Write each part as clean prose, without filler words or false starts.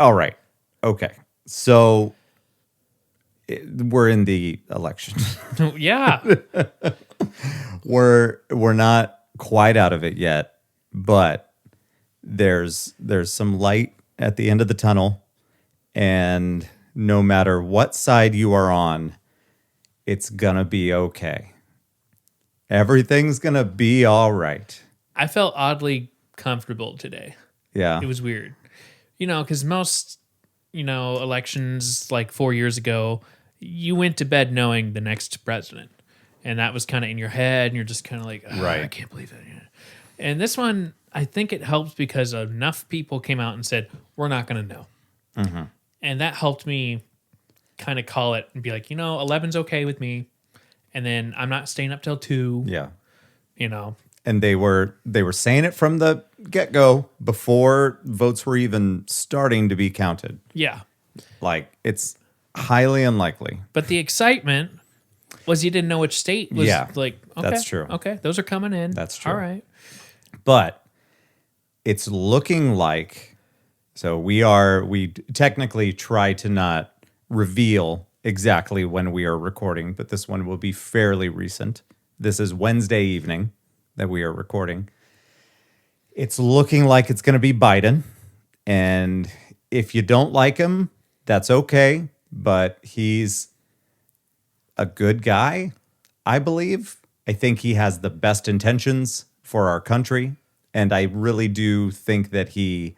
All right. Okay. So we're in the election. Yeah. we're not quite out of it yet, but there's some light at the end of the tunnel, and no matter what side you are on, it's gonna be okay. Everything's gonna be all right. I felt oddly comfortable today. Yeah. It was weird. Because most, elections like 4 years ago, you went to bed knowing the next president. And that was kind of in your head, and you're just kind of like, Right. I can't believe it. And this one, I think it helped because enough people came out and said, we're not going to know. Mm-hmm. And that helped me kind of call it and be like, 11's okay with me. And then I'm not staying up till 2, Yeah. And they were saying it from the get-go before votes were even starting to be counted. Yeah. Like, it's highly unlikely. But the excitement was you didn't know which state was like, okay, that's true. Okay, those are coming in. That's true. All right. But it's looking like, so we technically try to not reveal exactly when we are recording, but this one will be fairly recent. This is Wednesday evening that we are recording. It's looking like it's going to be Biden. And if you don't like him, that's okay. But he's a good guy, I believe. I think he has the best intentions for our country. And I really do think that he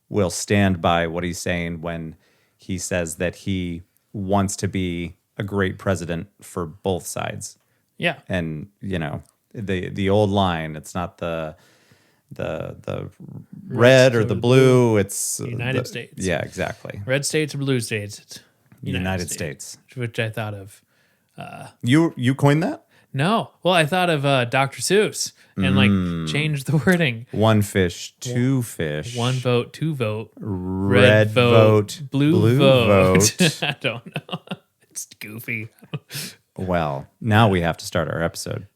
will stand by what he's saying when he says that he wants to be a great president for both sides. Yeah. And, the old line, it's not the red or the blue, it's United States. Yeah, exactly. Red states or blue states. It's United States. Which I thought of. You coined that? No. Well, I thought of Dr. Seuss and changed the wording. One fish, two fish. One vote, two vote. Red vote, blue vote. I don't know. It's goofy. Well, now we have to start our episode.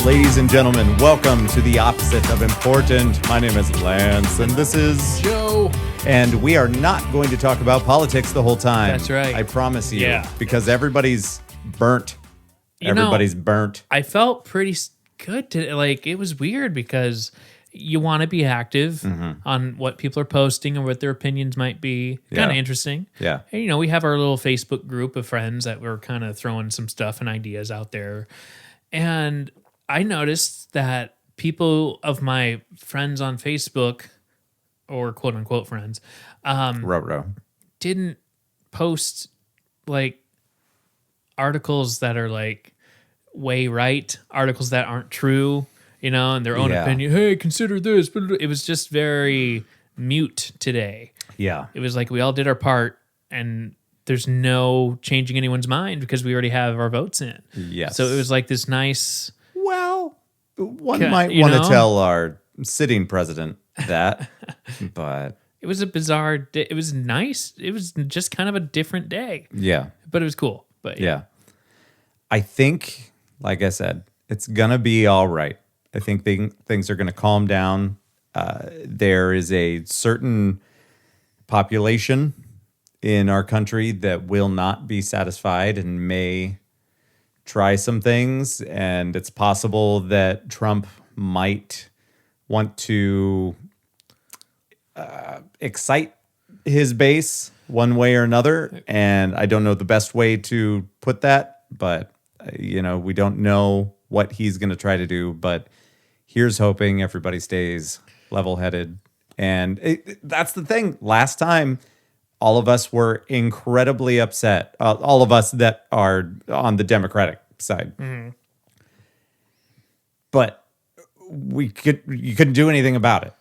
Ladies and gentlemen, welcome to the opposite of important. My name is Lance, and this is Joe. And we are not going to talk about politics the whole time. That's right. I promise you. Yeah. Because everybody's burnt. Everybody's burnt. I felt pretty good to it was weird because you want to be active on what people are posting and what their opinions might be. Kind of interesting. Yeah. And, we have our little Facebook group of friends that we're kind of throwing some stuff and ideas out there. And I noticed that people of my friends on Facebook, or quote unquote friends, didn't post like articles that are like way right, articles that aren't true, in their own opinion. Hey, consider this. It was just very mute today. Yeah. It was like we all did our part and there's no changing anyone's mind because we already have our votes in. Yes. So it was like this nice... Well, one might want to tell our sitting president that, but... It was a bizarre day. It was nice. It was just kind of a different day. Yeah. But it was cool. But yeah. I think, like I said, it's going to be all right. I think things are going to calm down. There is a certain population in our country that will not be satisfied and may try some things. And it's possible that Trump might want to excite his base one way or another. And I don't know the best way to put that, but, we don't know what he's going to try to do. But here's hoping everybody stays level-headed. And that's the thing. Last time, all of us were incredibly upset. All of us that are on the Democratic side. Mm-hmm. But you couldn't do anything about it.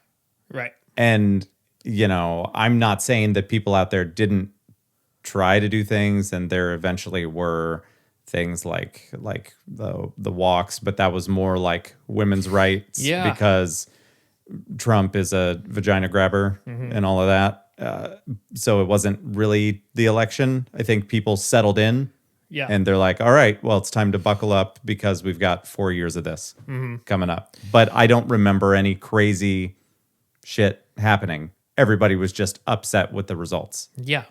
Right. And, I'm not saying that people out there didn't try to do things, and there eventually were things like the walks, but that was more like women's rights because Trump is a vagina grabber and all of that. So it wasn't really the election. I think people settled in Yeah. And they're like, all right, well, it's time to buckle up because we've got 4 years of this coming up. But I don't remember any crazy shit happening. Everybody was just upset with the results. Yeah.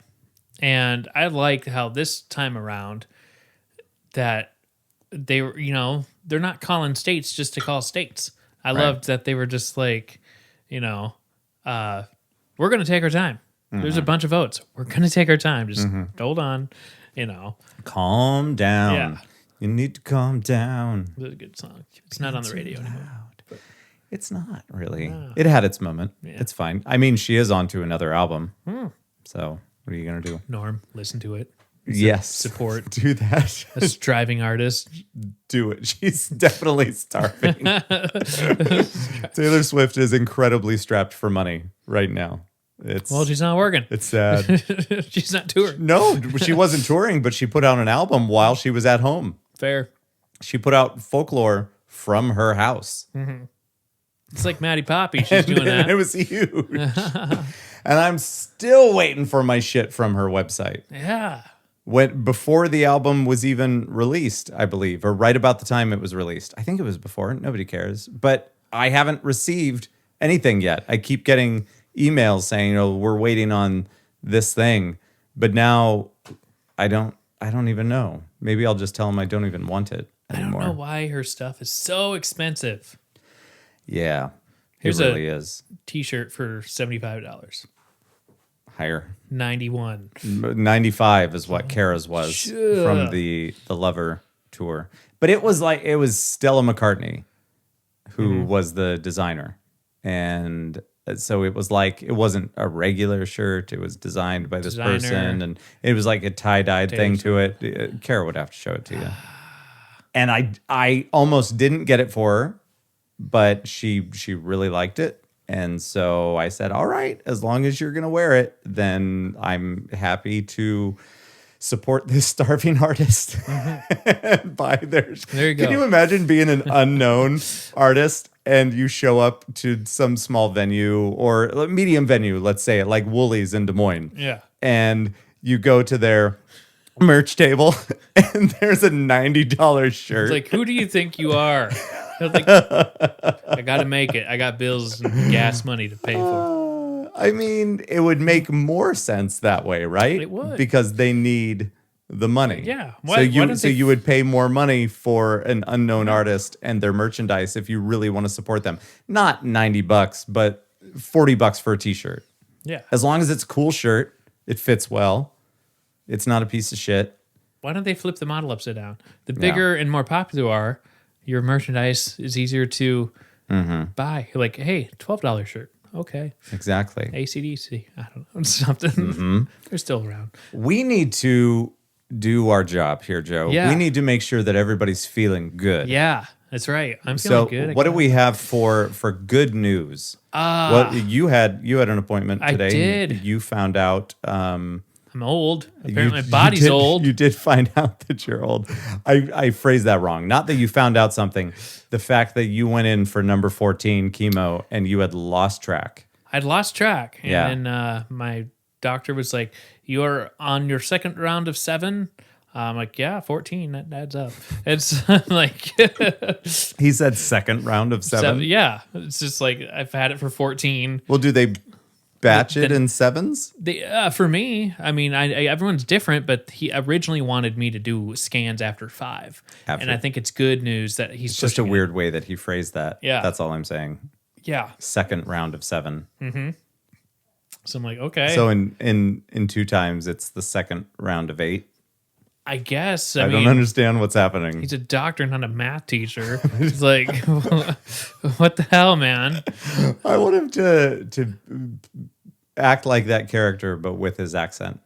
And I liked how this time around that they were, they're not calling states just to call states. I loved that they were just like, we're going to take our time. There's a bunch of votes. We're going to take our time. Just hold on, Calm down. Yeah. You need to calm down. It was a good song. It's not on the radio anymore. It's not really. It had its moment. Yeah. It's fine. I mean, she is onto another album. So what are you going to do? Norm, listen to it. Yes. Support. Do that. A striving artist. Do it. She's definitely starving. Taylor Swift is incredibly strapped for money right now. Well, she's not working. It's sad. She's not touring. No, she wasn't touring, but she put out an album while she was at home. Fair. She put out Folklore from her house. It's like Maddie Poppy. She's doing that. It was huge. And I'm still waiting for my shit from her website. Yeah. Before the album was even released, I believe, or right about the time it was released. I think it was before. Nobody cares. But I haven't received anything yet. I keep getting emails saying, we're waiting on this thing. But now I don't even know. Maybe I'll just tell them I don't even want it anymore. I don't know why her stuff is so expensive. Yeah. Here's it really is. T-shirt for $75. Higher. 91. 95 is what Kara's was from the Lover tour. But it was Stella McCartney who was the designer. And so it was like, it wasn't a regular shirt. It was designed by this person. And it was like a tie-dyed thing to it. Kara would have to show it to you. And I almost didn't get it for her, but she really liked it. And so I said, all right, as long as you're going to wear it, then I'm happy to support this starving artist. Buy theirs. There you go. Can you imagine being an unknown artist and you show up to some small venue or medium venue, let's say, like Woolies in Des Moines. Yeah. And you go to their merch table and there's a $90 shirt. It's like, who do you think you are? I got to make it. I got bills and gas money to pay for. I mean, it would make more sense that way, right? It would. Because they need the money. Yeah. So you would pay more money for an unknown artist and their merchandise if you really want to support them. Not $90, but $40 for a t-shirt. Yeah. As long as it's a cool shirt, it fits well. It's not a piece of shit. Why don't they flip the model upside down? The bigger and more popular you are, your merchandise is easier to buy. Like, hey, $12 shirt. Okay. Exactly. AC/DC. I don't know. Something. They're still around. We need to do our job here, Joe. Yeah. We need to make sure that everybody's feeling good. Yeah, that's right. I'm feeling good. What do we have for good news? What you had an appointment today. I did. You found out. I'm old. Apparently, my body's old. You did find out that you're old. I phrased that wrong. Not that you found out something. The fact that you went in for number 14 chemo and you had lost track. I'd lost track. And Yeah. then my doctor was like, you're on your second round of 7. I'm like, yeah, 14. That adds up. It's like... He said second round of 7? Yeah. It's just like, I've had it for 14. Well, do they batch it in 7s? For me, I mean, everyone's different, but he originally wanted me to do scans after 5. And I think it's good news that he's It's just a pushing it. weird way that he phrased that. Yeah. That's all I'm saying. Yeah. Second round of 7. So I'm like, okay. So in 2 times, it's the second round of 8. I guess. I mean, don't understand what's happening. he's a doctor, not a math teacher. It's like, what the hell, man? I want him to act like that character, but with his accent.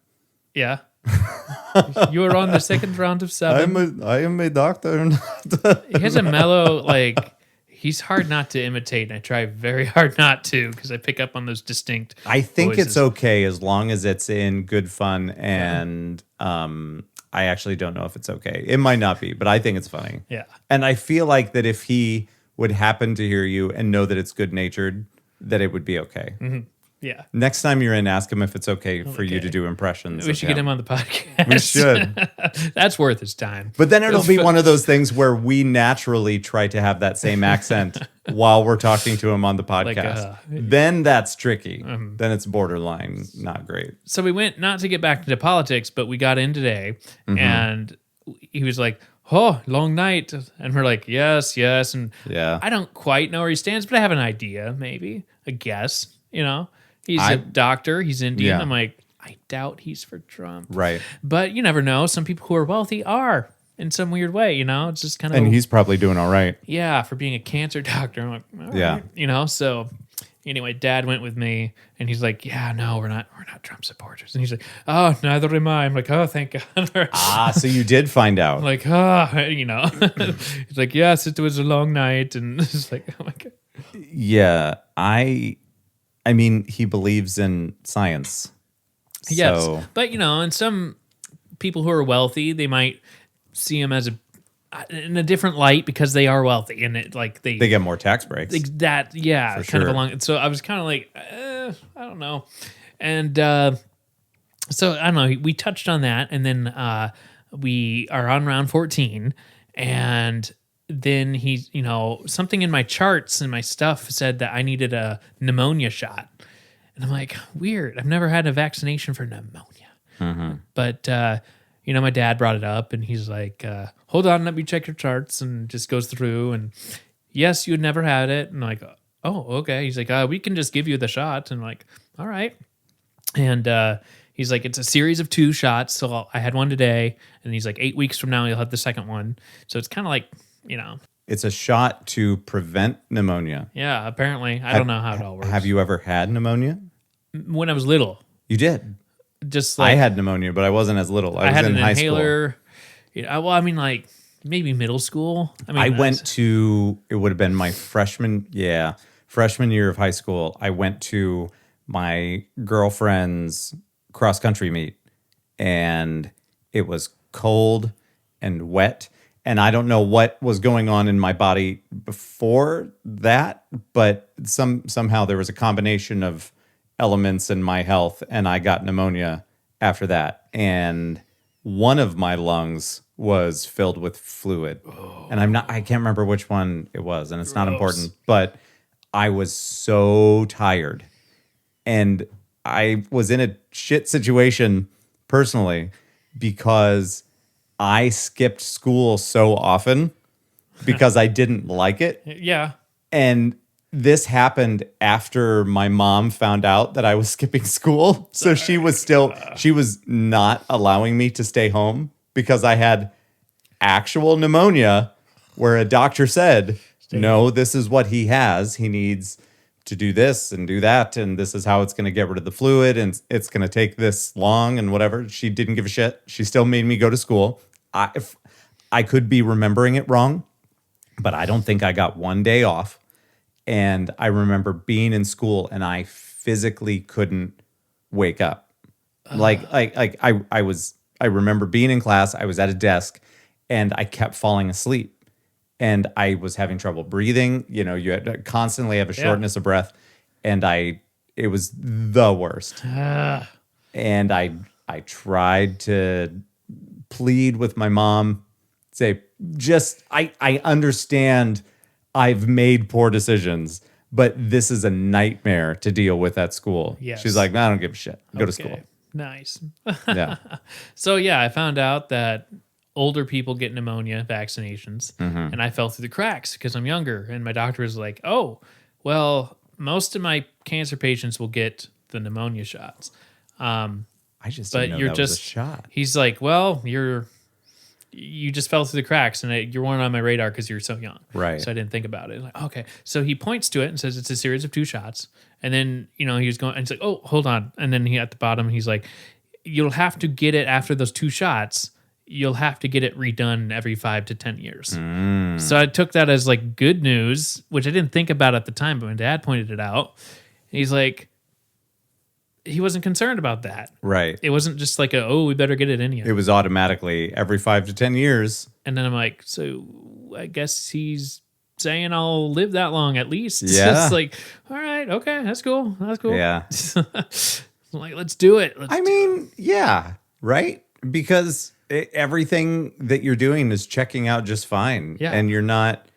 Yeah. You were on the second round of 7. I am a doctor. He has a mellow, like, he's hard not to imitate, and I try very hard not to because I pick up on those distinct I think voices. it's okay as long as it's in good fun, and I actually don't know if it's okay. It might not be, but I think it's funny. Yeah. And I feel like that if he would happen to hear you and know that it's good-natured, that it would be okay. Yeah. Next time you're in, ask him if it's okay for you Okay. to do impressions. We of should get him on the podcast. We should. That's worth his time. But then it'll be one of those things where we naturally try to have that same accent while we're talking to him on the podcast. Then that's tricky. Then it's borderline not great. So we went, not to get back into politics, but we got in today, and he was like, "Oh, long night," and we're like, "Yes, yes." And Yeah. I don't quite know where he stands, but I have an idea, maybe a guess. You know, he's I- a doctor. He's Indian. Yeah. I'm like, I doubt he's for Trump. Right. But you never know. Some people who are wealthy are in some weird way. You know, it's just kind of And he's probably doing all right. yeah, for being a cancer doctor. I'm like, all Yeah. right. You know, so anyway, Dad went with me and he's like, yeah, no, we're not Trump supporters. And he's like, oh, neither am I. I'm like, oh, thank God. So you did find out. I'm like, you know, he's like, yes, it was a long night. And it's like, oh my God. Yeah. I mean, he believes in science. Yes. So, But, you know, and some people who are wealthy, they might see him as in a different light because they are wealthy and it like they get more tax breaks. that yeah For kind of sure. along. So I was kind of like I don't know, and so I don't know, we touched on that, and then we are on round 14, and then he's, you know, something in my charts and my stuff said that I needed a pneumonia shot, and I'm like, weird, I've never had a vaccination for pneumonia. But you know, my dad brought it up, and he's like, hold on, let me check your charts, and just goes through, and yes, you had never had it. And I'm like, oh, okay. He's like, we can just give you the shot. And I'm like, all right. And he's like, it's a series of 2 shots. So I had one today, and he's like, 8 weeks from now, you'll have the second one. So it's kind of like, you know, It's a shot to prevent pneumonia. yeah, apparently. I don't know how it all works. Have you ever had pneumonia? When I was little, You did. just like I had pneumonia, but I wasn't as little. I was had in an high inhaler. Yeah, well, I mean, like maybe middle school. I mean, I went to, it would have been my freshman year of high school. I went to my girlfriend's cross country meet, and it was cold and wet. And I don't know what was going on in my body before that, but somehow there was a combination of elements in my health, and I got pneumonia after that. And one of my lungs was filled with fluid. And I can't remember which one it was, and it's not important, but I was so tired. And I was in a shit situation personally because I skipped school so often because I didn't like it. yeah. And this happened after my mom found out that I was skipping school. So she was not allowing me to stay home because I had actual pneumonia where a doctor said, no, this is what he has. He needs to do this and do that. And this is how it's going to get rid of the fluid. And it's going to take this long and whatever. She didn't give a shit. She still made me go to school. I could be remembering it wrong, but I don't think I got one day off. And I remember being in school and I physically couldn't wake up. I remember being in class, I was at a desk and I kept falling asleep and I was having trouble breathing. You know, you had to constantly have a shortness of breath, and it was the worst. And I tried to plead with my mom, say, I understand I've made poor decisions, but this is a nightmare to deal with at school. Yes. She's like, I don't give a shit. Go to school. Nice. Yeah. So yeah, I found out that older people get pneumonia vaccinations, and I fell through the cracks because I'm younger. And my doctor was like, "Oh, well, most of my cancer patients will get the pneumonia shots, I just but didn't know you're that just was a shot. He's like, "Well, you just fell through the cracks, and you weren't on my radar because you're so young." Right. So I didn't think about it. Like, okay. So he points to it and says it's a series of 2 shots. And then, you know, he was going, and he's like, "Oh, hold on." And then he at the bottom, he's like, "You'll have to get it after those 2 shots. You'll have to get it redone every 5 to 10 years." So I took that as like good news, which I didn't think about at the time, but my dad pointed it out. And he's like, he wasn't concerned about that. Right. It wasn't just like we better get it in you. It was automatically every 5 to 10 years. And then I'm like, so I guess he's saying I'll live that long at least. Yeah. It's like, all right, okay, that's cool. That's cool. Yeah. Like, let's do it. I mean, yeah, right? Because everything that you're doing is checking out just fine. Yeah. And you're not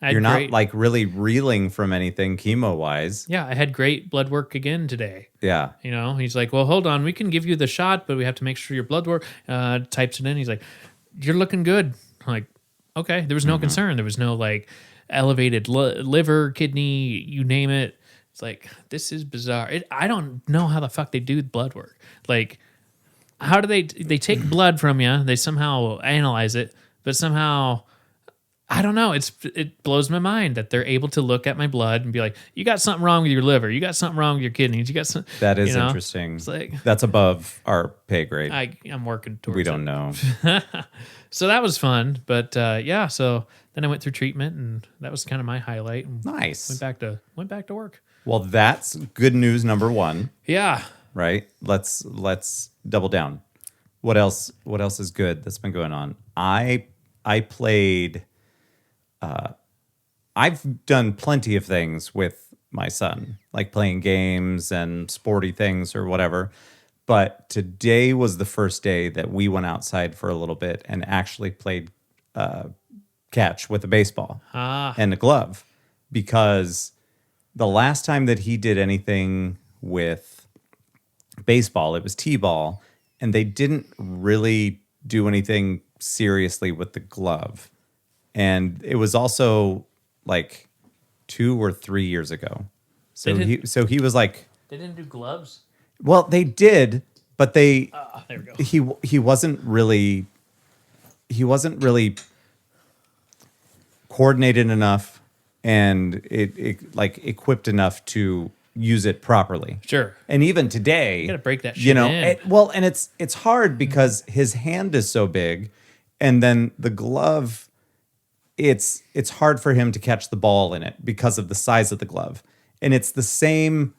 I had you're not great- like really reeling from anything chemo wise. Yeah, I had great blood work again today. Yeah. You know, he's like, well, hold on, we can give you the shot, but we have to make sure your blood work. Types it in. He's like, you're looking good. I'm like, okay. There was no concern. There was no like elevated liver, kidney, you name it. It's like, this is bizarre. I don't know how the fuck they do blood work. Like, how do they take blood from you? They somehow analyze it, but somehow, I don't know. It blows my mind that they're able to look at my blood and be like, you got something wrong with your liver. You got something wrong with your kidneys. You got some. That is you know? interesting. It's like, That's above our pay grade. I'm working towards We it. don't know. So that was fun. But yeah, so then I went through treatment and that was kind of my highlight. And Nice. went back to work. Well, that's good news number 1, Yeah. right? Let's double down. What else is good that's been going on? I played I've done plenty of things with my son, like playing games and sporty things or whatever. But today was the first day that we went outside for a little bit and actually played catch with a baseball and a glove, because the last time that he did anything with baseball, it was t-ball, and they didn't really do anything seriously with the glove. And it was also like 2 or 3 years ago. So he was like, They didn't do gloves? well, they did, but they There we go. he wasn't really coordinated enough and it like equipped enough to use it properly. Sure. And even today, you gotta break that You shit know, in. and it's hard because his hand is so big, and then the glove, it's hard for him to catch the ball in it because of the size of the glove. And it's the same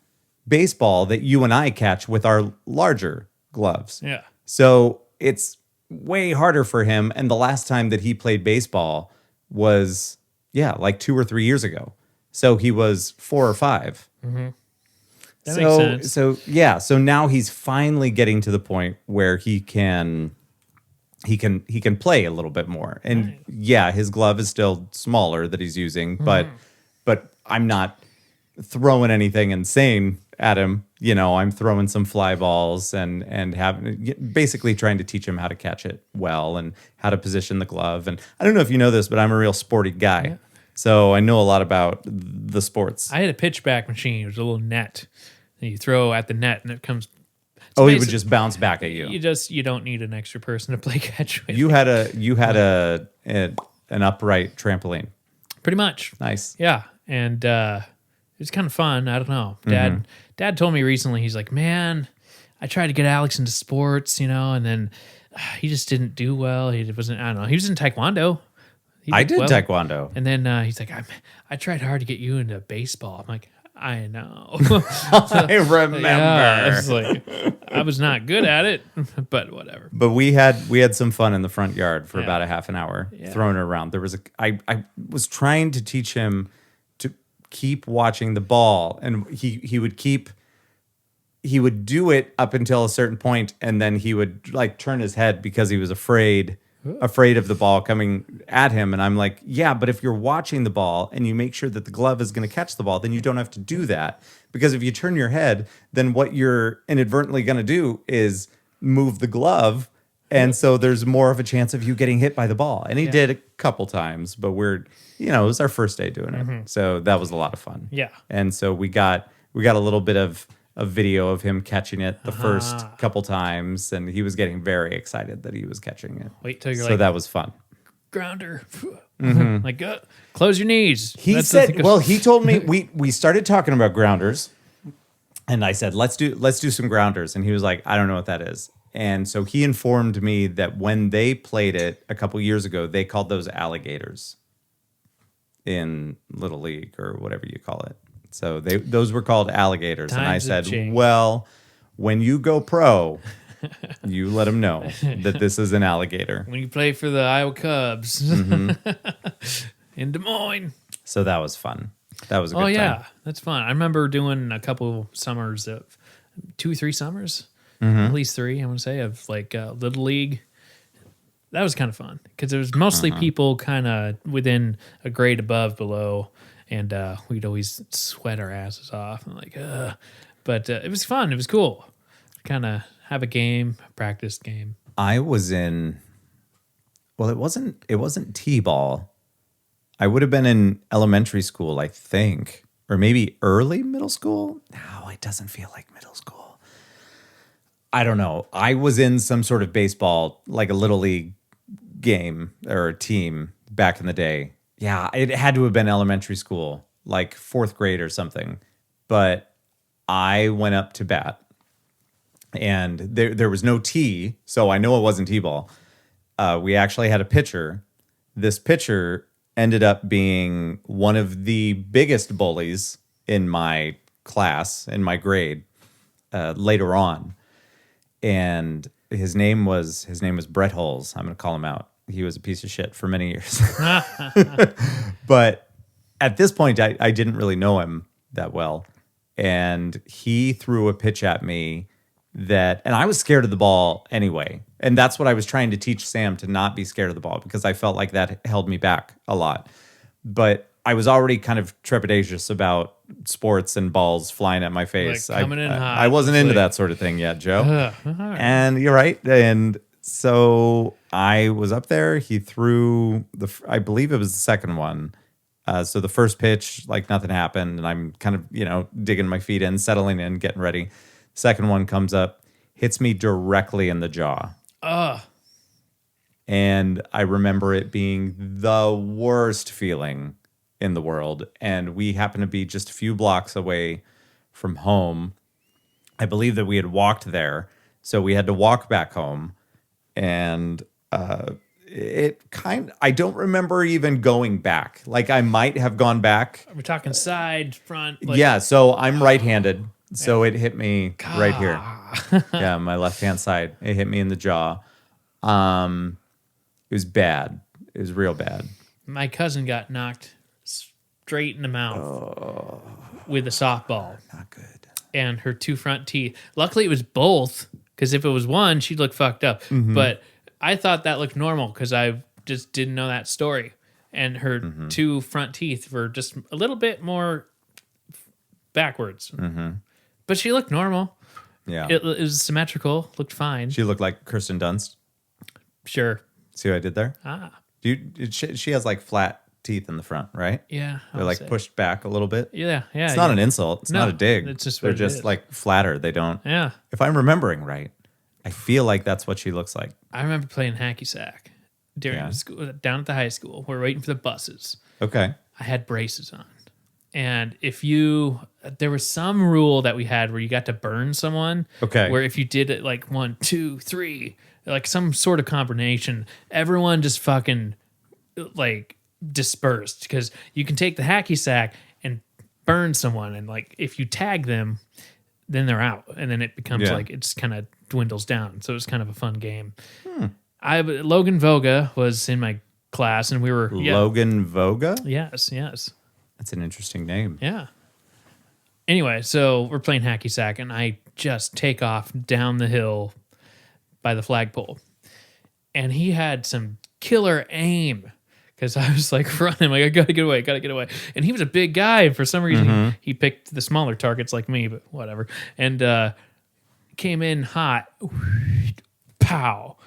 baseball that you and I catch with our larger gloves. Yeah. So it's way harder for him. And the last time that he played baseball was, like 2 or 3 years ago. So he was 4 or 5. That makes sense. So now he's finally getting to the point where he can play a little bit more. And his glove is still smaller that he's using, but I'm not throwing anything insane at him. You know, I'm throwing some fly balls and basically trying to teach him how to catch it well and how to position the glove. And I don't know if you know this, but I'm a real sporty guy. Yeah. So I know a lot about the sports. I had a pitchback machine. It was a little net. And you throw at the net and it comes. He would just bounce back at you. You don't need an extra person to play catch with. You had an upright trampoline. Pretty much. Nice. Yeah. And it was kind of fun. I don't know. Dad told me recently, he's like, man, I tried to get Alex into sports, you know, and then he just didn't do well. He wasn't, I don't know. He was in Taekwondo. I did well. Taekwondo. And then he's like, I tried hard to get you into baseball. I'm like, I know. I remember. Yeah, I was like, I was not good at it, but whatever. But we had some fun in the front yard for about a half an hour throwing it around. There was I was trying to teach him to keep watching the ball, and he would do it up until a certain point, and then he would like turn his head because he was afraid of the ball coming at him. And I'm like, yeah, but if you're watching the ball and you make sure that the glove is going to catch the ball, then you don't have to do that. Because if you turn your head, then what you're inadvertently going to do is move the glove. And so there's more of a chance of you getting hit by the ball. And he did a couple times, but it was our first day doing it. So that was a lot of fun. Yeah. And so we got a little bit of a video of him catching it the first couple times, and he was getting very excited that he was catching it. Wait till you're so like, that was fun. grounder. Like, close your knees. He said, well, he told me we started talking about grounders, and I said, let's do some grounders. And he was like, I don't know what that is. And so he informed me that when they played it a couple years ago, they called those alligators in Little League or whatever you call it. So those were called alligators. And I Times have said, changed. well, when you go pro, you let them know that this is an alligator. When you play for the Iowa Cubs in Des Moines. So that was fun. That was a good Oh time. yeah, that's fun. I remember doing a couple summers of 2-3 summers, at least 3. I want to say of like Little League. That was kind of fun because it was mostly people kind of within a grade above, below, and we'd always sweat our asses off and like, but it was fun. It was cool. Kind of have a game, a practice game. I was in. Well, it wasn't T-ball. I would have been in elementary school, I think, or maybe early middle school. No, it doesn't feel like middle school. I don't know. I was in some sort of baseball, like a little league game or team back in the day. Yeah, it had to have been elementary school, like 4th grade or something. But I went up to bat, and there was no tee, so I know it wasn't T-ball. We actually had a pitcher. This pitcher ended up being one of the biggest bullies in my class, in my grade, later on. And his name was Brett Hulls. I'm going to call him out. He was a piece of shit for many years. But at this point, I didn't really know him that well. And he threw a pitch at me and I was scared of the ball anyway. And that's what I was trying to teach Sam, to not be scared of the ball, because I felt like that held me back a lot. But I was already kind of trepidatious about sports and balls flying at my face. Like coming in hot. I wasn't It's into like- that sort of thing yet, Joe. All right. And you're right. And so I was up there. He threw I believe it was the second one. So the first pitch, like nothing happened. And I'm kind of, digging my feet in, settling in, getting ready. Second one comes up, hits me directly in the jaw. And I remember it being the worst feeling in the world. And we happened to be just a few blocks away from home. I believe that we had walked there, so we had to walk back home. And I don't remember even going back. Like, I might have gone back. We're talking side, front. Like, Yeah, so I'm right-handed, so it hit me right here. Yeah, my left-hand side. It hit me in the jaw. It was bad. It was real bad. My cousin got knocked straight in the mouth with a softball. Not good. And her 2 front teeth. Luckily, it was both, because if it was one, she'd look fucked up. But I thought that looked normal because I just didn't know that story. And her 2 front teeth were just a little bit more backwards. But she looked normal. Yeah. It was symmetrical, looked fine. She looked like Kirsten Dunst. Sure. See what I did there? Ah, She has like flat teeth in the front, right? yeah. They're like pushed back a little bit. Yeah, yeah. It's not an insult. It's No, not a dig. it's just They're what it just is. like flatter. They don't. Yeah. If I'm remembering right, I feel like that's what she looks like. I remember playing hacky sack during Yeah. school, down at the high school. We're waiting for the buses. Okay. I had braces on. And there was some rule that we had where you got to burn someone. Okay. Where if you did it like 1, 2, 3, like some sort of combination, everyone just fucking like dispersed, because you can take the hacky sack and burn someone. And like, if you tag them, then they're out. And then it becomes like, it's kind of dwindles down. So it was kind of a fun game. Logan Voga was in my class, and we were Logan Voga? Yes. That's an interesting name. Yeah. Anyway, so we're playing hacky sack, and I just take off down the hill by the flagpole. And he had some killer aim, because I was like running, like, I gotta get away. And he was a big guy, and for some reason he picked the smaller targets like me, but whatever. And came in hot, pow,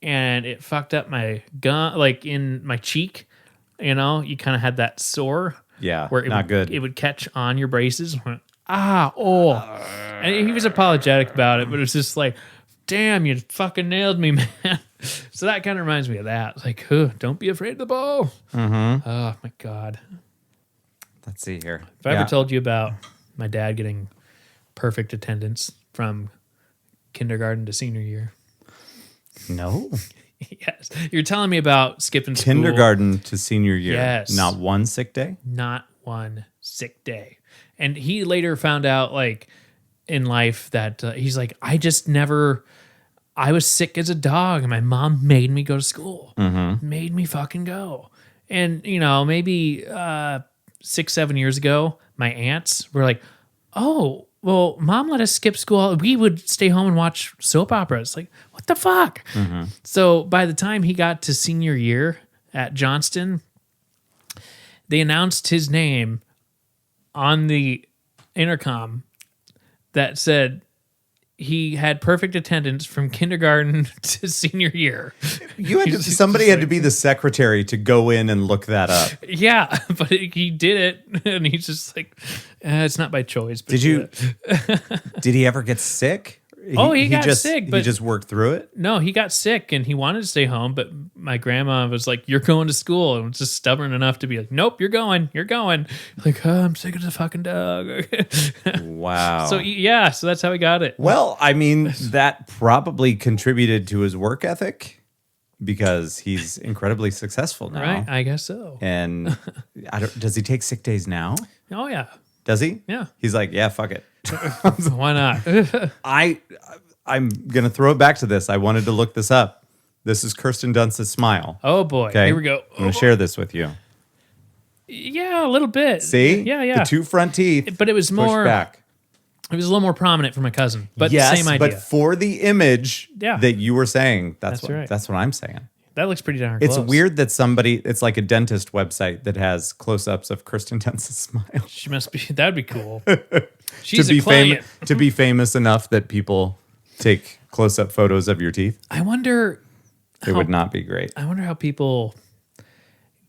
and it fucked up my gun, like in my cheek. You kind of had that sore. Yeah, Where not good. It would catch on your braces. Went, and he was apologetic about it, but it was just like, damn, you fucking nailed me, man. So that kind of reminds me of that. Like, don't be afraid of the ball. Oh my God. Let's see here. If I ever told you about my dad getting perfect attendance from kindergarten to senior year. No. Yes. You're telling me about skipping school. Kindergarten to senior year. Yes. Not one sick day? Not one sick day. And he later found out, like, in life that he's like, I was sick as a dog, and my mom made me go to school. Made me fucking go. And, maybe 6-7 years ago, my aunts were like, "Oh, well, mom let us skip school. We would stay home and watch soap operas." Like, what the fuck? So by the time he got to senior year at Johnston, they announced his name on the intercom that said he had perfect attendance from kindergarten to senior year. Somebody had to be the secretary to go in and look that up. Yeah, but he did it, and he's just like, it's not by choice. But Did he ever get sick? He got sick, but he just worked through it. No, he got sick, and he wanted to stay home, but my grandma was like, "You're going to school," and was just stubborn enough to be like, "Nope, you're going. You're going." Like, "Oh, I'm sick of the fucking dog." Wow. So yeah, so that's how he got it. Well, I mean, that probably contributed to his work ethic because he's incredibly successful now. Right? I guess so. And does he take sick days now? Oh yeah. Does he? Yeah. He's like, yeah, fuck it. Why not? I'm gonna throw it back to this. I wanted to look this up. This is Kirsten Dunst's smile. Oh boy. Okay, Here we go. I'm gonna share this with you. Yeah, a little bit. See? Yeah. The two front teeth. But it was pushed more back. It was a little more prominent for my cousin, but Yes, same idea. but for the image that you were saying, that's right. That's what I'm saying. That looks pretty darn It's close. weird that it's like a dentist website that has close-ups of Kirsten Dunst's smile. She must be. That'd be cool. She's to be a client. to be famous enough that people take close-up photos of your teeth. I wonder. It would not be great. I wonder how people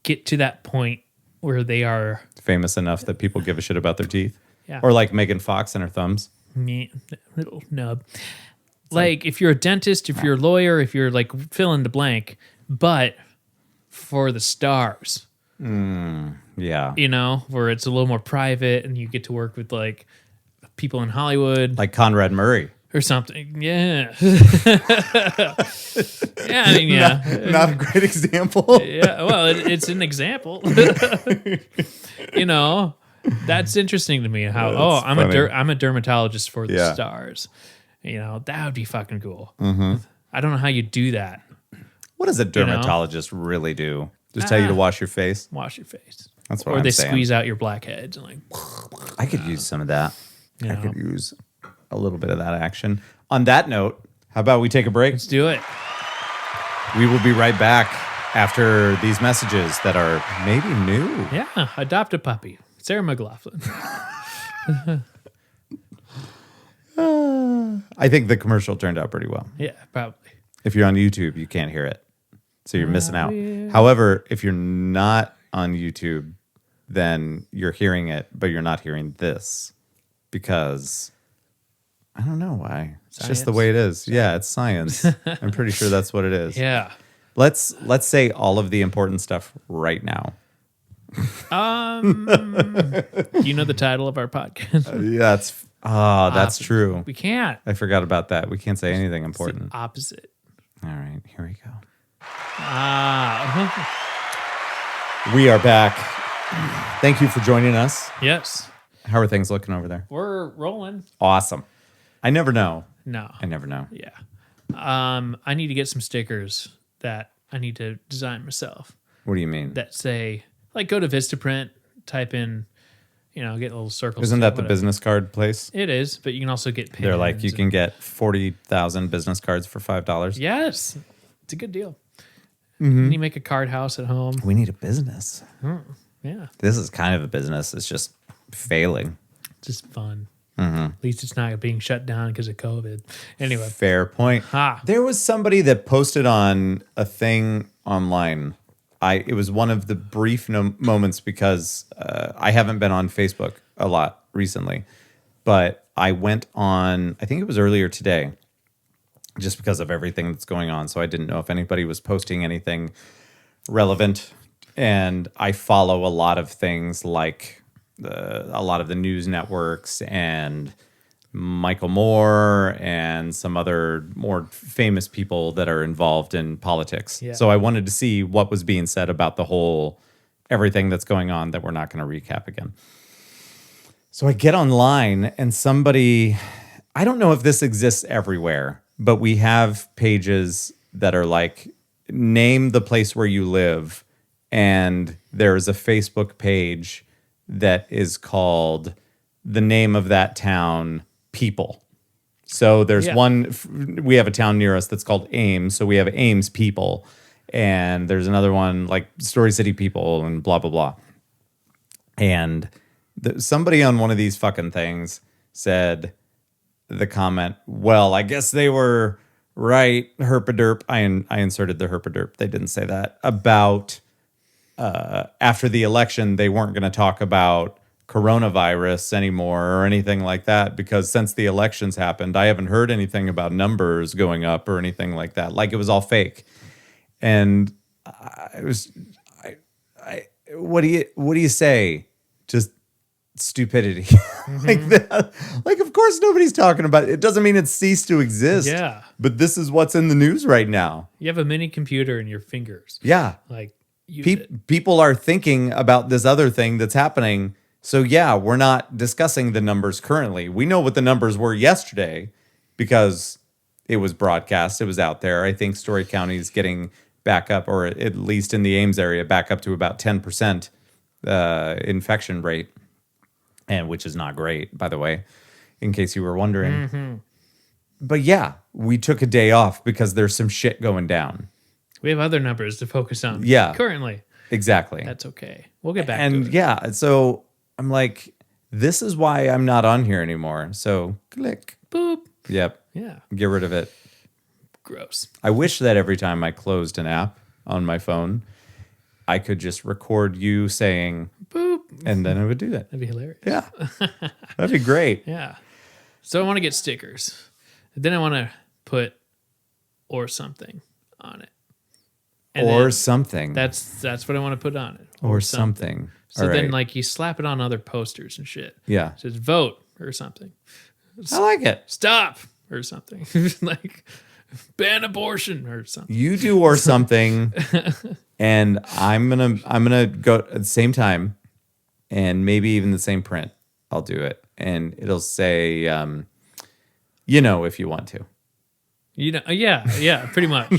get to that point where they are Famous enough that people give a shit about their teeth. Yeah. Or like Megan Fox and her thumbs. me, little nub. Like if you're a dentist, if you're a lawyer, if you're like fill in the blank, but for the stars. Yeah. You know, where it's a little more private and you get to work with like people in Hollywood. Like Conrad Murray. Or something. Yeah. Yeah, I mean, yeah. Not a great example. Yeah, well, it's an example. You know, that's interesting to me. How I'm a dermatologist for the stars. You know, that would be fucking cool. Mm-hmm. I don't know how you do that. What does a dermatologist really do? Just tell you to wash your face? Wash your face. That's what or I'm they saying. squeeze out your blackheads and like. I could use some of that. You I know. could use a little bit of that action. On that note, how about we take a break? Let's do it. We will be right back after these messages that are maybe new. Yeah, adopt a puppy. Sarah McLaughlin. I think the commercial turned out pretty well. Yeah, probably. If you're on YouTube, you can't hear it. So you're missing out. However, if you're not on YouTube, then you're hearing it, but you're not hearing this because I don't know why. It's just the Science. way it is. Yeah, it's science. I'm pretty sure that's what it is. Yeah. Let's say all of the important stuff right now. Do you know the title of our podcast? Yeah, that's true. We can't. I forgot about that. We can't say anything It's important. the opposite. All right, here we go. We are back. Thank you for joining us. Yes. How are things looking over there? We're rolling. Awesome. I never know. No. I never know. Yeah. I need to get some stickers that I need to design myself What do you mean? that say, like, go to Vistaprint, type in, get little circles. Isn't that the whatever. business card place? It is, but you can also get pins. They're like, you and- can get 40,000 business cards for $5. Yes. It's a good deal. Mm-hmm. And you make a card house at home. We need a business. Yeah. This is kind of a business. It's just failing. It's just fun. Mm-hmm. At least it's not being shut down because of COVID. Anyway. Fair point. Ha. There was somebody that posted on a thing online. It was one of the brief moments because I haven't been on Facebook a lot recently, but I went on, I think it was earlier today, just because of everything that's going on. So I didn't know if anybody was posting anything relevant. And I follow a lot of things like a lot of the news networks and Michael Moore and some other more famous people that are involved in politics. Yeah. So I wanted to see what was being said about the whole everything that's going on that we're not going to recap again. So I get online and somebody, I don't know if this exists everywhere, but we have pages that are like, name the place where you live. And there's a Facebook page that is called the name of that town, People. So there's we have a town near us that's called Ames. So we have Ames People. And there's another one like Story City People and blah, blah, blah. And somebody on one of these fucking things said the comment, well, I guess they were right, herpaderp. I inserted the herpaderp. They didn't say that. About after the election, they weren't going to talk about coronavirus anymore or anything like that, because since the elections happened, I haven't heard anything about numbers going up or anything like that. Like it was all fake. And what do you say? Just stupidity. Like that. Like, of course nobody's talking about it. It doesn't mean it's ceased to exist. Yeah. But this is what's in the news right now. You have a mini computer in your fingers. Yeah. Like people are thinking about this other thing that's happening. So yeah, we're not discussing the numbers currently. We know what the numbers were yesterday because it was broadcast. It was out there. I think Story County is getting back up, or at least in the Ames area, back up to about 10% infection rate, and which is not great, by the way, in case you were wondering. But yeah, we took a day off because there's some shit going down. We have other numbers to focus on. Yeah. Currently. Exactly. That's okay. We'll get back to And it. yeah, so I'm like, this is why I'm not on here anymore. So click. Boop. Yep. Yeah. Get rid of it. Gross. I wish that every time I closed an app on my phone, I could just record you saying Boop. and then I would do that. That'd be hilarious. Yeah. That'd be great. Yeah. So I want to get stickers. Then I want to put or something on it. And Or then something. that's what I want to put on it. Or something. So All then right. like you slap it on other posters and shit. Yeah. It says vote or something. I like it. Stop or something. Like ban abortion or something. You do or something, and I'm gonna go at the same time, and maybe even the same print. I'll do it, and it'll say, if you want to. Yeah, pretty much.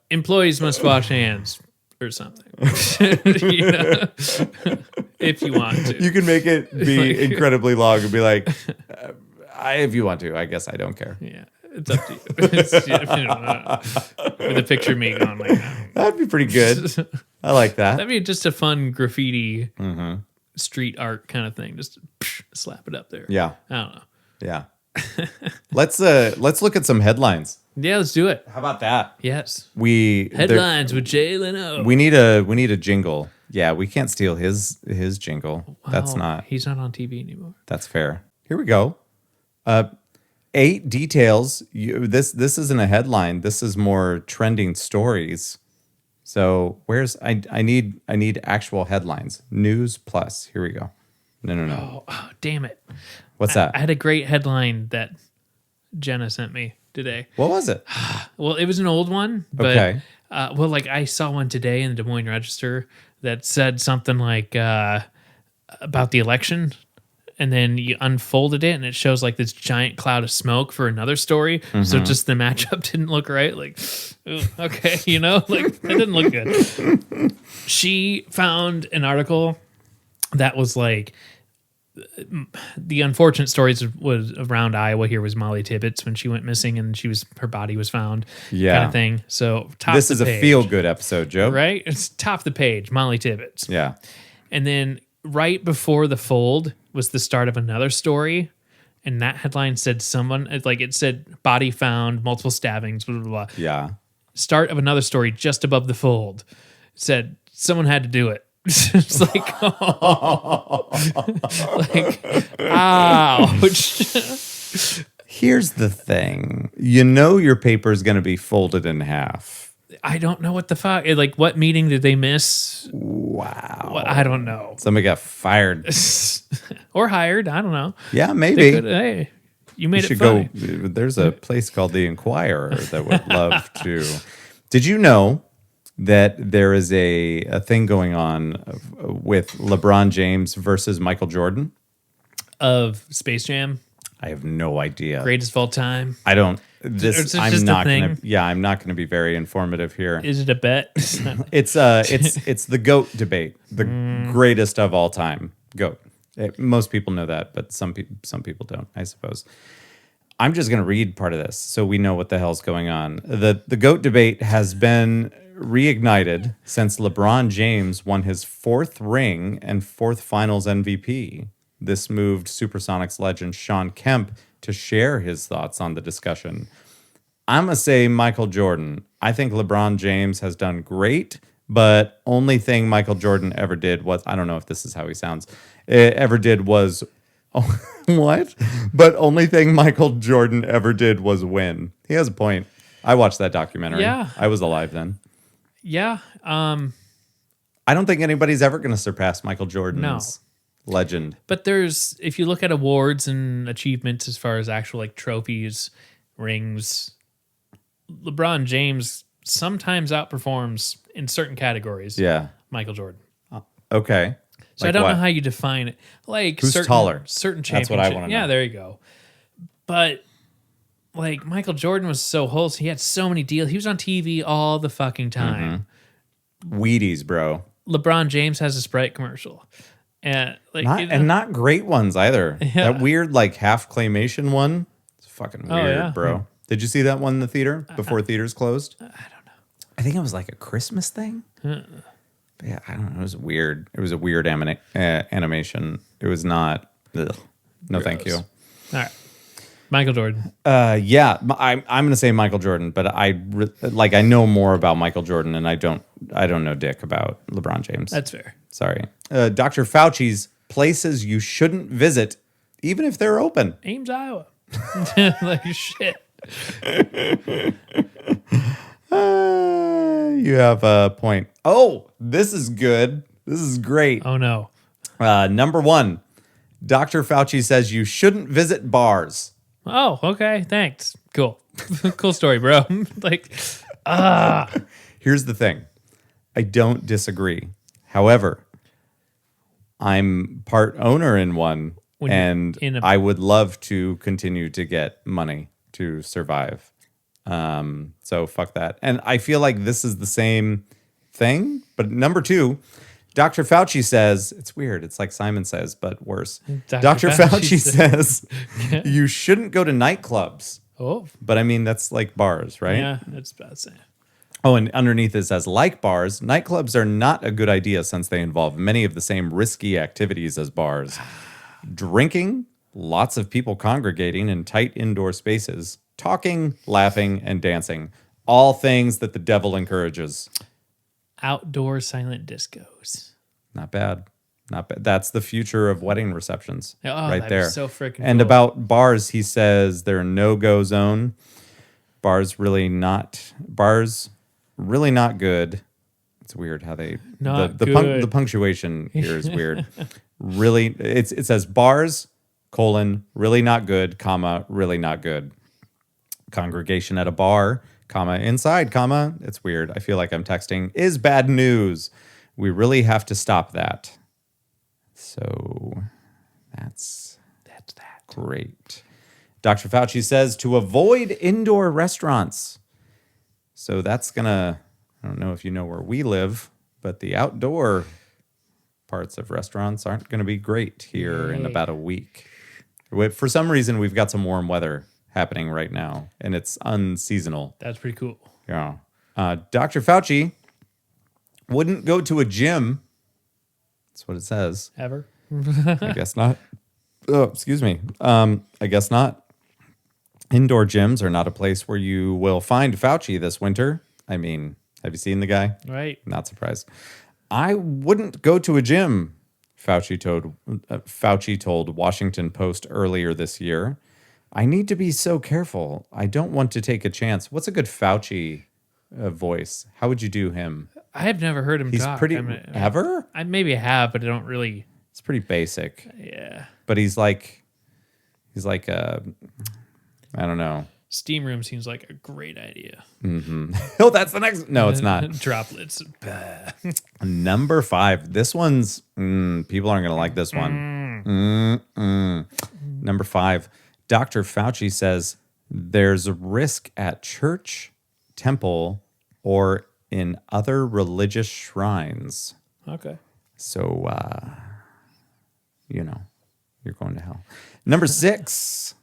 Employees must wash hands or something. If you want to. You can make it be incredibly long and be like, if you want to. I guess I don't care. Yeah, it's up to you. With a picture of me going like that. That'd be pretty good. I like that. That'd be just a fun graffiti street art kind of thing. Just slap it up there. Yeah, I don't know. yeah. Let's look at some headlines. Yeah, let's do it. How about that? Yes. Headlines with Jay Leno. We need a jingle. Yeah, we can't steal his jingle. That's not. He's not on TV anymore. That's fair. Here we go. 8 details. This isn't a headline. This is more trending stories. So I need actual headlines. News plus. Here we go. No. Oh, damn it. What's that? I had a great headline that Jenna sent me today. What was it? Well, it was an old one, but Okay. I saw one today in the Des Moines Register that said something like about the election, and then you unfolded it, and it shows like this giant cloud of smoke for another story. So just the matchup didn't look right. Like, ooh, okay, like that didn't look good. She found an article that was like, the unfortunate stories was around Iowa. Here was Molly Tibbetts when she went missing and her body was found. Yeah. Kind of thing. So This is a feel-good episode, Joe. right? It's top of the page, Molly Tibbetts. Yeah. And then right before the fold was the start of another story. And that headline said it said body found, multiple stabbings, blah, blah, blah. Yeah. Start of another story just above the fold. It said someone had to do it. It's like, ouch. Here's the thing. Your paper is going to be folded in half. I don't know what the fuck. Like, what meeting did they miss? Wow. I don't know. Somebody got fired. Or hired. I don't know. Yeah, maybe. Hey, you made You it should funny. go. There's a place called the Inquirer that would love to. Did you know that there is a thing going on with LeBron James versus Michael Jordan? Of Space Jam, I have no idea. greatest of all time. I don't. this it I'm just a not thing? gonna. Yeah, I'm not gonna be very informative here. Is it a bet? It's the goat debate, the greatest of all time. Goat. Most people know that, but some people don't, I suppose. I'm just going to read part of this so we know what the hell's going on. The GOAT debate has been reignited since LeBron James won his 4th ring and 4th finals MVP. This moved Supersonics legend Sean Kemp to share his thoughts on the discussion. I'm going to say Michael Jordan. I think LeBron James has done great, but only thing Michael Jordan ever did was, I don't know if this is how he sounds, ever did was, what? But only thing Michael Jordan ever did was win. He has a point. I watched that documentary. Yeah. I was alive then. Yeah. I don't think anybody's ever going to surpass Michael Jordan's legend. But if you look at awards and achievements as far as actual like trophies, rings, LeBron James sometimes outperforms in certain categories. Yeah. Michael Jordan. Okay. So Like I don't what? know how you define it. Like Who's taller? Certain That's what I championship. wanna Yeah, know. there you go. But like Michael Jordan was so wholesome. He had so many deals. He was on TV all the fucking time. Wheaties, bro. LeBron James has a Sprite commercial. And like Not great ones either. Yeah. That weird like half claymation one. It's fucking weird, yeah. bro. Did you see that one in the theater before theaters closed? I don't know. I think it was like a Christmas thing. But yeah, I don't know. It was weird. It was a weird animation. It was not. Ugh. No, thank you. All right. Michael Jordan. Yeah, I'm gonna say Michael Jordan, but I know more about Michael Jordan, and I don't know dick about LeBron James. That's fair. Sorry. Dr. Fauci's places you shouldn't visit, even if they're open. Ames, Iowa. Like shit. You have a point. Oh, this is good. This is great. Oh no. Number 1, Dr. Fauci says you shouldn't visit bars. Oh, okay. Thanks. Cool. Cool story, bro. Like, Here's the thing. I don't disagree. However, I'm part owner in one, When you're and in a- I would love to continue to get money to survive. So fuck that. And I feel like this is the same thing. But number 2, Dr. Fauci says, it's weird. It's like Simon Says, but worse. Dr. Fauci says you shouldn't go to nightclubs. oh, But I mean, that's like bars, right? yeah, that's about the same. Oh, and underneath it says, like bars, nightclubs are not a good idea since they involve many of the same risky activities as bars. Drinking, lots of people congregating in tight indoor spaces, talking, laughing, and dancing. All things that the devil encourages. Outdoor silent discos. Not bad. Not bad. That's the future of wedding receptions. Oh, right that there. is so freaking And cool. about bars, he says they're a no-go zone. Bars really not good. It's weird how they Not the good. punctuation here is weird. Really, it says bars, really not good, really not good. Congregation at a bar, inside, it's weird. I feel like I'm texting, is bad news. We really have to stop that. So that's That's that. great. Dr. Fauci says to avoid indoor restaurants. So that's I don't know if you know where we live, but the outdoor parts of restaurants aren't going to be great here in Yay. about a week. For some reason, we've got some warm weather happening right now, and it's unseasonal. That's pretty cool. Yeah. Dr. Fauci wouldn't go to a gym. That's what it says. Ever? I guess not. Oh, excuse me. I guess not. Indoor gyms are not a place where you will find Fauci this winter. I mean, have you seen the guy? Right. Not surprised. I wouldn't go to a gym, Fauci told Washington Post earlier this year. I need to be so careful. I don't want to take a chance. What's a good Fauci voice? How would you do him? I have never heard him He's talk. pretty, I mean, ever? I maybe have, but I don't really. It's pretty basic. Yeah. But he's like I don't know. Steam room seems like a great idea. Oh, that's the next. No, it's not. Droplets. Number 5. This one's people aren't gonna like this one. Number 5. Dr. Fauci says There's a risk at church, temple, or in other religious shrines. Okay. So, you're going to hell. Number 6,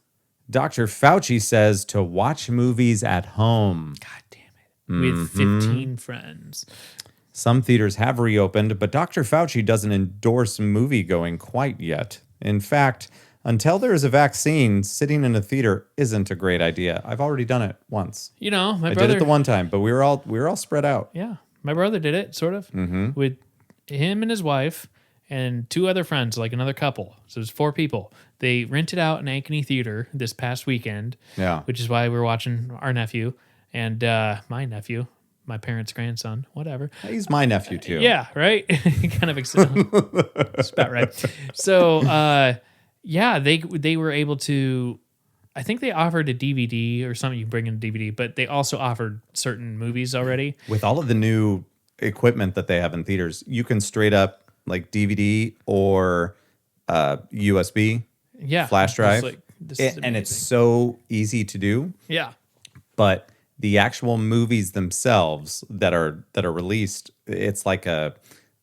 Dr. Fauci says to watch movies at home. God damn it. With 15 friends. Some theaters have reopened, but Dr. Fauci doesn't endorse movie going quite yet. In fact, until there is a vaccine, sitting in a theater isn't a great idea. I've already done it once. You know, my I brother did it the one time, but we were all spread out. Yeah, my brother did it sort of with him and his wife and 2 other friends, like another couple. So there's 4 people. They rented out an Ankeny theater this past weekend. Yeah. Which is why we were watching our nephew and my nephew, my parents' grandson, whatever. He's my nephew too. Yeah, right. Kind of excited. That's about right. So yeah, they were able to. I think they offered a DVD or something. You can bring in a DVD, but they also offered certain movies already. With all of the new equipment that they have in theaters, you can straight up like DVD or USB flash drive. This is And it's amazing. so easy to do. Yeah. But the actual movies themselves that are released, it's like a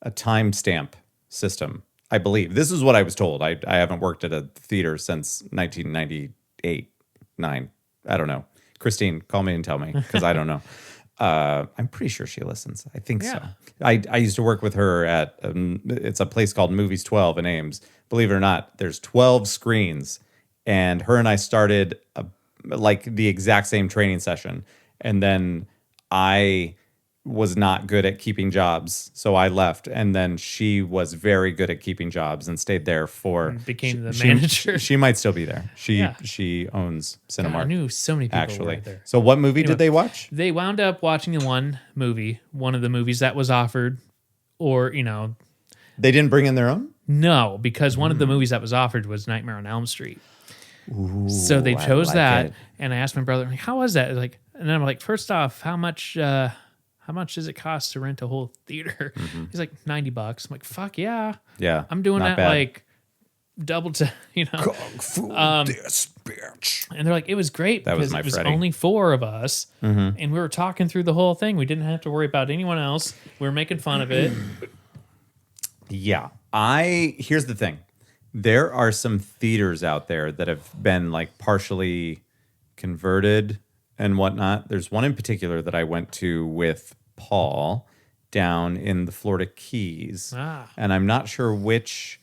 timestamp system, I believe. This is what I was told. I haven't worked at a theater since 1998, 9. I don't know. Christine, call me and tell me because I don't know. I'm pretty sure she listens. I think so. I used to work with her at it's a place called Movies 12 in Ames. Believe it or not, there's 12 screens, and her and I started like the exact same training session, and then I was not good at keeping jobs, so I left, and then she was very good at keeping jobs and stayed there for Became the manager. She might still be there. Yeah. She owns God, I Cinemark. knew so many people Actually, were there. so what movie did they watch? They wound up watching the one of the movies that was offered, or They didn't bring in their own. no, because one of the movies that was offered was Nightmare on Elm Street. So they I chose like that, it. and I asked my brother, like, "How was that?" Like, and then I'm like, first off, how much does it cost to rent a whole theater? He's like $90. I'm like, fuck yeah, Yeah, I'm doing not that bad. like double to Kung Fu this bitch. And they're like, it was great That was because my it was Freddy. only 4 of us, and we were talking through the whole thing. We didn't have to worry about anyone else. We were making fun of it. Yeah. Here's the thing. There are some theaters out there that have been like partially converted and whatnot. There's one in particular that I went to with Paul down in the Florida Keys. Ah. And I'm not sure which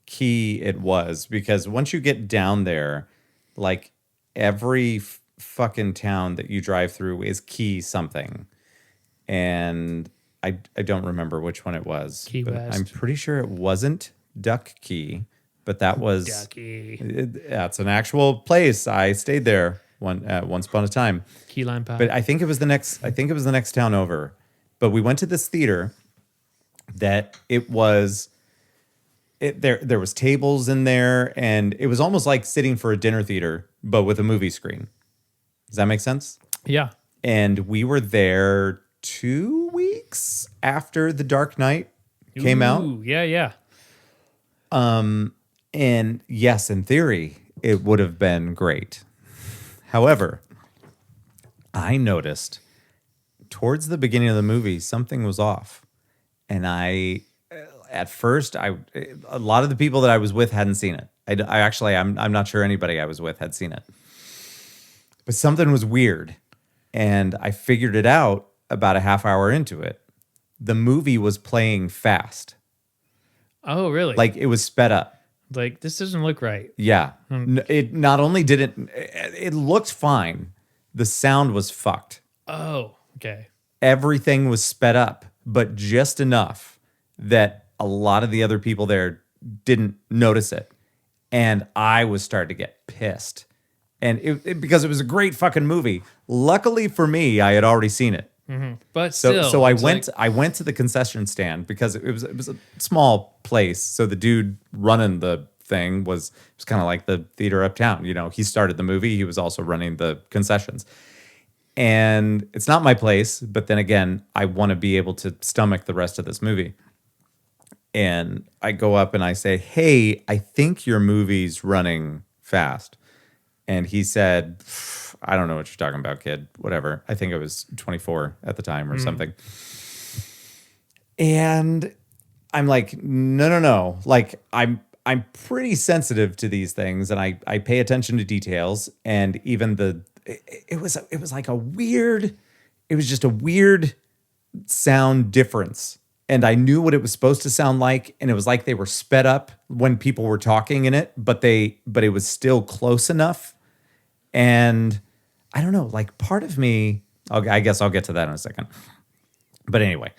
key it was because once you get down there, like every fucking town that you drive through is key something. And I don't remember which one it was. Key but West. I'm pretty sure it wasn't Duck Key, but that was Ducky. that's an actual place. I stayed there once upon a time. Key lime pie. But I think it was the next town over. But we went to this theater that it was there was tables in there, and it was almost like sitting for a dinner theater, but with a movie screen. Does that make sense? yeah. And we were there 2 weeks after The Dark Knight came out. Ooh, yeah. And yes, in theory, it would have been great. However, I noticed towards the beginning of the movie, something was off. And at first, a lot of the people that I was with hadn't seen it. I'm not sure anybody I was with had seen it. But something was weird. And I figured it out about a half hour into it. The movie was playing fast. Oh, really? Like it was sped up. Like this doesn't look right. Yeah. It not only did it looked fine, the sound was fucked. Oh, okay. Everything was sped up, but just enough that a lot of the other people there didn't notice it. And I was starting to get pissed. And because it was a great fucking movie. Luckily for me, I had already seen it. But So still, so I it's went like- I went to the concession stand because it was a small place. So the dude running the thing was kind of like the theater uptown. You know, he started the movie. He was also running the concessions. And it's not my place, but then again, I want to be able to stomach the rest of this movie. And I go up and I say, "Hey, I think your movie's running fast." And he said, I don't know what you're talking about, kid. Whatever. I think I was 24 at the time or something. And I'm like, no. Like I'm pretty sensitive to these things, and I pay attention to details. And even it was like it was just a weird sound difference. And I knew what it was supposed to sound like, and it was like they were sped up when people were talking in it, but it was still close enough. And I don't know, like part of me, I guess I'll get to that in a second. But anyway,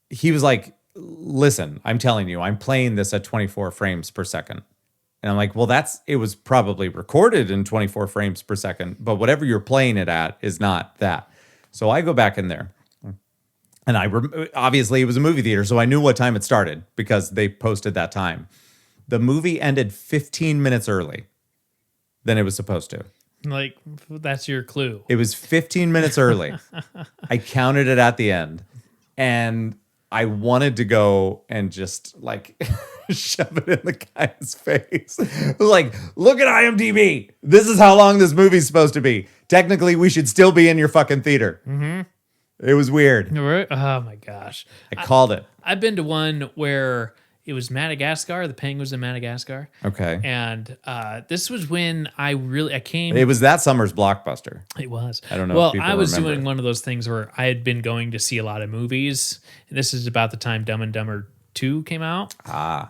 he was like, listen, I'm telling you, I'm playing this at 24 frames per second. And I'm like, well, it was probably recorded in 24 frames per second, but whatever you're playing it at is not that. So I go back in there. And obviously it was a movie theater, so I knew what time it started because they posted that time. The movie ended 15 minutes early than it was supposed to. Like, that's your clue. It was 15 minutes early. I counted it at the end. And I wanted to go and just like shove it in the guy's face. Like, look at IMDb. This is how long this movie's supposed to be. Technically, we should still be in your fucking theater. Mm-hmm. It was weird. Oh my gosh. I called it. I've been to one where it was Madagascar. The penguins in Madagascar. Okay. And this was when I came. It was that summer's blockbuster. It was. I don't know. Well, if people I was remember. doing one of those things where I had been going to see a lot of movies. And this is about the time Dumb and Dumber 2 came out.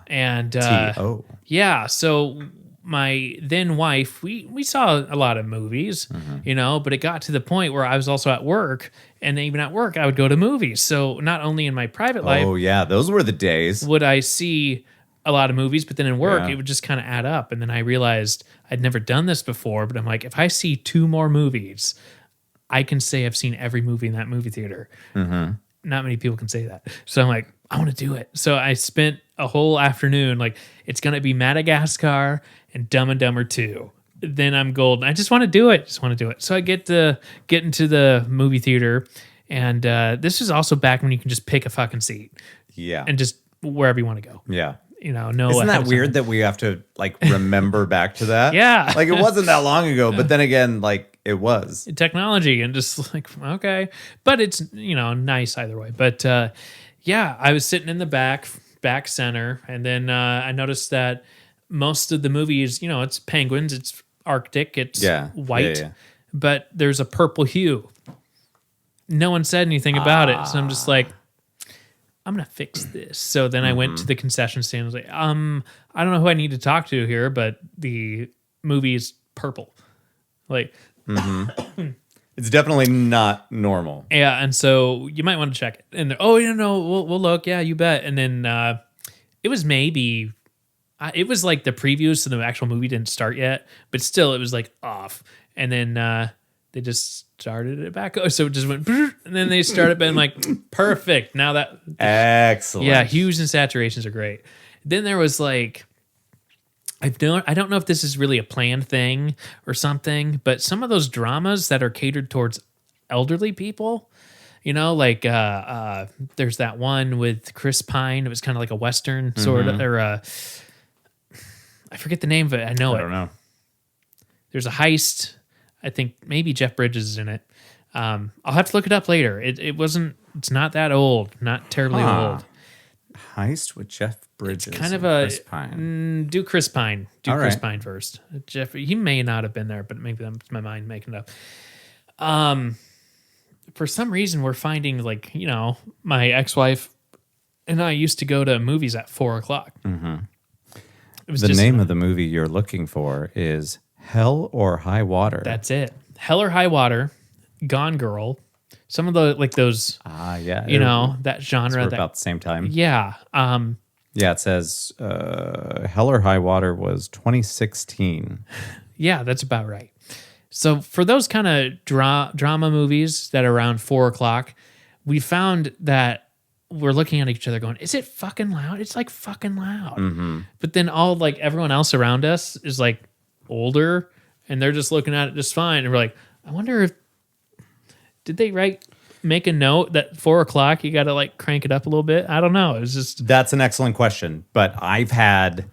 And T.O. yeah, so my then wife, we saw a lot of movies, but it got to the point where I was also at work, and even at work I would go to movies. So not only in my private life, Oh yeah, those were the days. would I see a lot of movies, but then in work Yeah. it would just kind of add up. And then I realized I'd never done this before, but I'm like, if I see 2 more movies, I can say I've seen every movie in that movie theater. Not many people can say that. So I'm like, I want to do it. So I spent a whole afternoon like, it's going to be Madagascar and Dumb and Dumber 2. Then I'm golden. I just want to do it. So I get into the movie theater, and this is also back when you can just pick a fucking seat Yeah. and just wherever you want to go. Yeah. No. Isn't ahead that of weird time. that we have to like remember back to that? Yeah. Like it wasn't that long ago, but then again, like it was. Technology, and just like, okay, but it's nice either way. But yeah, I was sitting in the back center, and then I noticed that most of the movies, it's penguins, it's Arctic, it's white, Yeah. but there's a purple hue. No one said anything about it, so I'm just like, I'm gonna fix this. So then I went to the concession stand. I was like, I don't know who I need to talk to here, but the movie is purple. Like, It's definitely not normal. yeah, and so you might want to check it. And we'll look. Yeah, you bet. And then it was maybe it was like the preview, so the actual movie didn't start yet, but still it was like off. And then they just started it back. So it just went, and then they started being like, perfect. Now that Excellent. yeah, hues and saturations are great. Then there was like, I don't know if this is really a planned thing or something, but some of those dramas that are catered towards elderly people, like there's that one with Chris Pine. It was kind of like a Western sort of, or I forget the name of it. I I don't know. There's a heist. I think maybe Jeff Bridges is in it. I'll have to look it up later. It's not that old, not terribly old. Heist with Jeff Bridges. Kind of and a Chris Pine. do Chris Pine. All Chris right. Pine first. Jeff, he may not have been there, but maybe that's my mind making it up. For some reason, we're finding like my ex-wife and I used to go to movies at 4:00. Mm-hmm. It was The just, name of the movie you're looking for is Hell or High Water. That's it. Hell or High Water, Gone Girl. Some of the like those. Yeah. That We're genre. about the same time. Yeah. Yeah, it says Hell or High Water was 2016. Yeah, that's about right. So for those kind of drama movies that are around 4:00, we found that we're looking at each other going, is it fucking loud? It's like fucking loud. Mm-hmm. But then everyone else around us is like older, and they're just looking at it just fine. And we're like, I wonder did they make a note that 4:00 you got to like crank it up a little bit? I don't know. It was just That's an excellent question, but I've had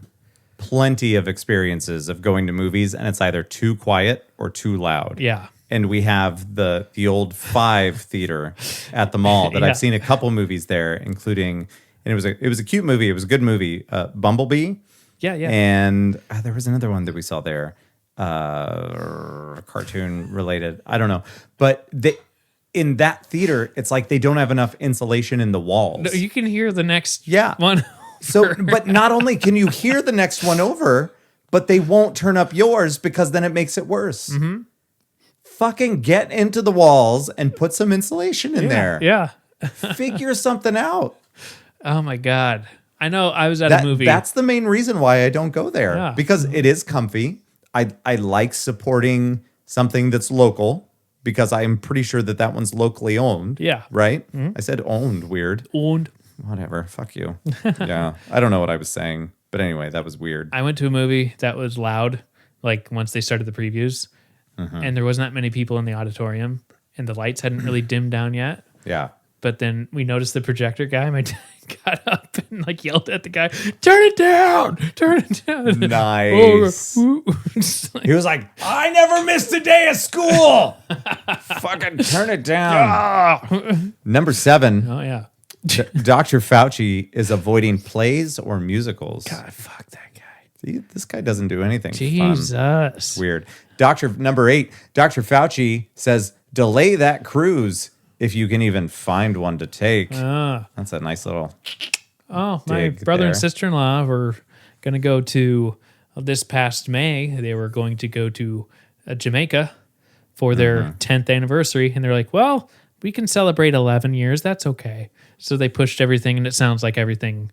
plenty of experiences of going to movies and it's either too quiet or too loud. yeah. and we have the old Five Theater at the mall that Yeah. I've seen a couple movies there, including, and it was a cute movie. It was a good movie, Bumblebee. Yeah, yeah. And there was another one that we saw there, cartoon related. I don't know, but in that theater, it's like they don't have enough insulation in the walls. No, you can hear the next Yeah. one. So, but not only can you hear the next one over, but they won't turn up yours because then it makes it worse. Mm-hmm. Fucking get into the walls and put some insulation in there. Yeah. Figure something out. Oh my God. I know I was at a movie. That's the main reason why I don't go there, Yeah. because it is comfy. I like supporting something that's local because I'm pretty sure that one's locally owned. Yeah. Right? I said owned. Weird. And Whatever. Fuck you. Yeah. I don't know what I was saying. But anyway, that was weird. I went to a movie that was loud, like once they started the previews, and there wasn't that many people in the auditorium, and the lights hadn't really dimmed down yet. Yeah. But then we noticed the projector guy. My dad got up and like yelled at the guy, "Turn it down! Turn it down!" Nice. Just like, He was like, I never missed a day of school. Fucking turn it down. Number 7, oh yeah. Dr. Fauci is avoiding plays or musicals. God, fuck that guy. See, this guy doesn't do anything fun. Jesus. Weird. Number 8, Dr. Fauci says, delay that cruise if you can even find one to take. That's a nice little... Oh, my dig brother there. and sister-in-law were going to go to this past May. They were going to go to Jamaica for their 10th anniversary. And they're like, well, we can celebrate 11 years. That's okay. So they pushed everything, and it sounds like everything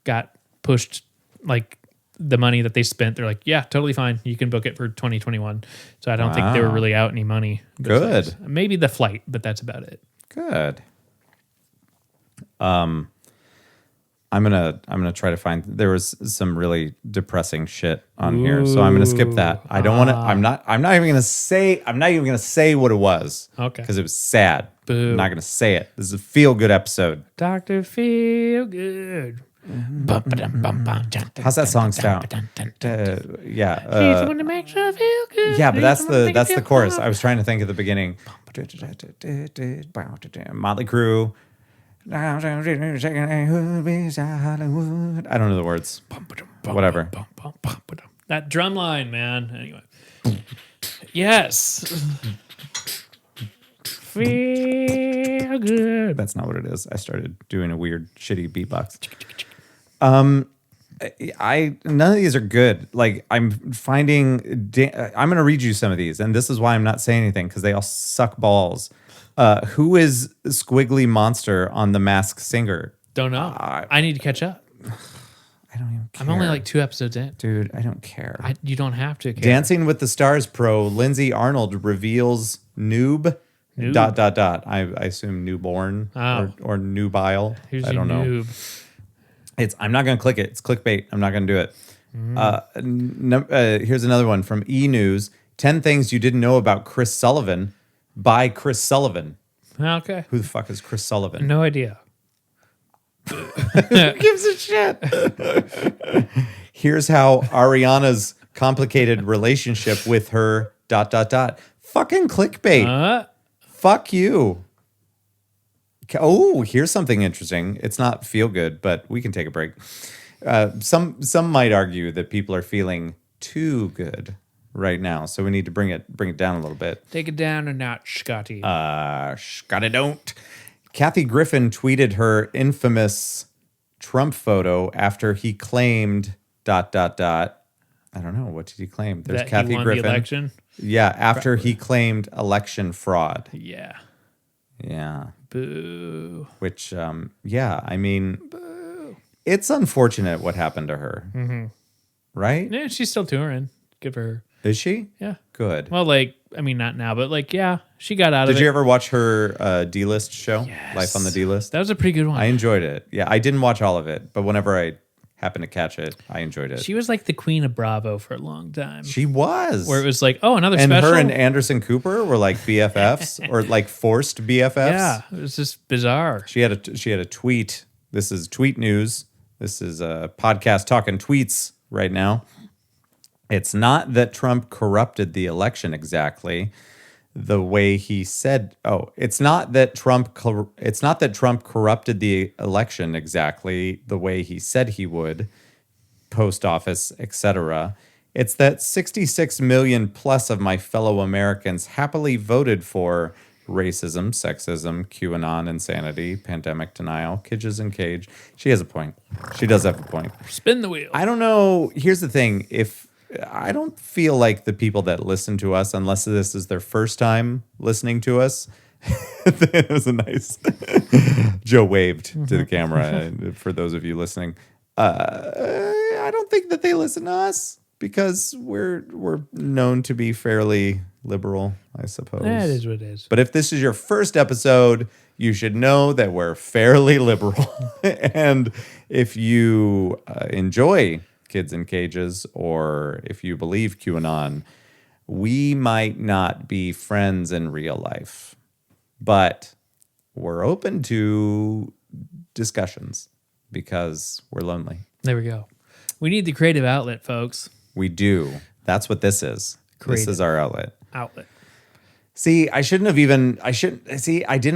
got pushed, like the money that they spent. They're like, yeah, totally fine. You can book it for 2021. So I don't think they were Wow. really out any money. Good. Maybe the flight, but that's about it. Good. I'm gonna try to find. There was some really depressing shit on here, so I'm gonna skip that. I don't want to. I'm not even gonna say. I'm not even gonna say what it was. Okay. Because it was sad. Boo. I'm not gonna say it. This is a feel good episode. Dr. Feel Good. How's that song sound? Yeah. He's the one that makes you feel good. Yeah, but He's the one that that's makes the you chorus. feel I was trying to think at the beginning. Motley Crue. I don't know the words. Whatever. That drum line, man. Anyway. Yes. Feel good. That's not what it is. I started doing a weird, shitty beatbox. None of these are good. Like I'm finding, I'm going to read you some of these, and this is why I'm not saying anything because they all suck balls. Who is Squiggly Monster on The Masked Singer? Don't know. I need to catch up. I don't even care. I'm only like 2 episodes in. Dude, I don't care. You don't have to care. Dancing with the Stars pro Lindsay Arnold reveals noob. Noob. I assume newborn Oh. or nubile. Here's I your don't know. noob. I'm not going to click it. It's clickbait. I'm not going to do it. Here's another one from E! News. 10 things you didn't know about Chris Sullivan by Chris Sullivan. Okay. Who the fuck is Chris Sullivan? No idea. Who gives a shit? Here's how Ariana's complicated relationship with her ... Fucking clickbait. Fuck you. Oh, here's something interesting. It's not feel good, but we can take a break. Some might argue that people are feeling too good right now, so we need to bring it down a little bit. Take it down a notch, Scotty. Scotty don't. Kathy Griffin tweeted her infamous Trump photo after he claimed ... I don't know. What did he claim? There's that Kathy he won Griffin. the election? Yeah, after he claimed election fraud. Yeah. Yeah. Boo. Which, yeah, I mean, it's unfortunate what happened to her. Mm-hmm. Right? Yeah, she's still touring. Good for her. Is she? Yeah. Good. Well, like, I mean, not now, but like, yeah, she got out of it. Did you ever watch her D-List show? Yes. Life on the D-List? That was a pretty good one. I enjoyed it. Yeah, I didn't watch all of it, but whenever I happened to catch it, I enjoyed it. She was like the queen of Bravo for a long time. She was. Where it was like, oh, another and special. her and Anderson Cooper were like BFFs or like forced BFFs. Yeah, it was just bizarre. She had a tweet. This is tweet news. This is a podcast talking tweets right now. It's not that Trump corrupted the election exactly. the way he said, it's not that Trump corrupted the election exactly the way he said he would, post office, etc. It's that 66 million plus of my fellow Americans happily voted for racism, sexism, QAnon insanity, pandemic denial, Kidges and Cage. She has a point. She does have a point. Spin the wheel. I don't know. Here's the thing. I don't feel like the people that listen to us, unless this is their first time listening to us, it was a nice, Joe waved to the camera for those of you listening. I don't think that they listen to us because we're known to be fairly liberal, I suppose. That is what it is. But if this is your first episode, you should know that we're fairly liberal. And if you enjoy Kids in Cages, or if you believe QAnon, we might not be friends in real life, but we're open to discussions because we're lonely. There we go. We need the creative outlet, folks. We do. That's what this is. Creative. This is our outlet. See, I didn't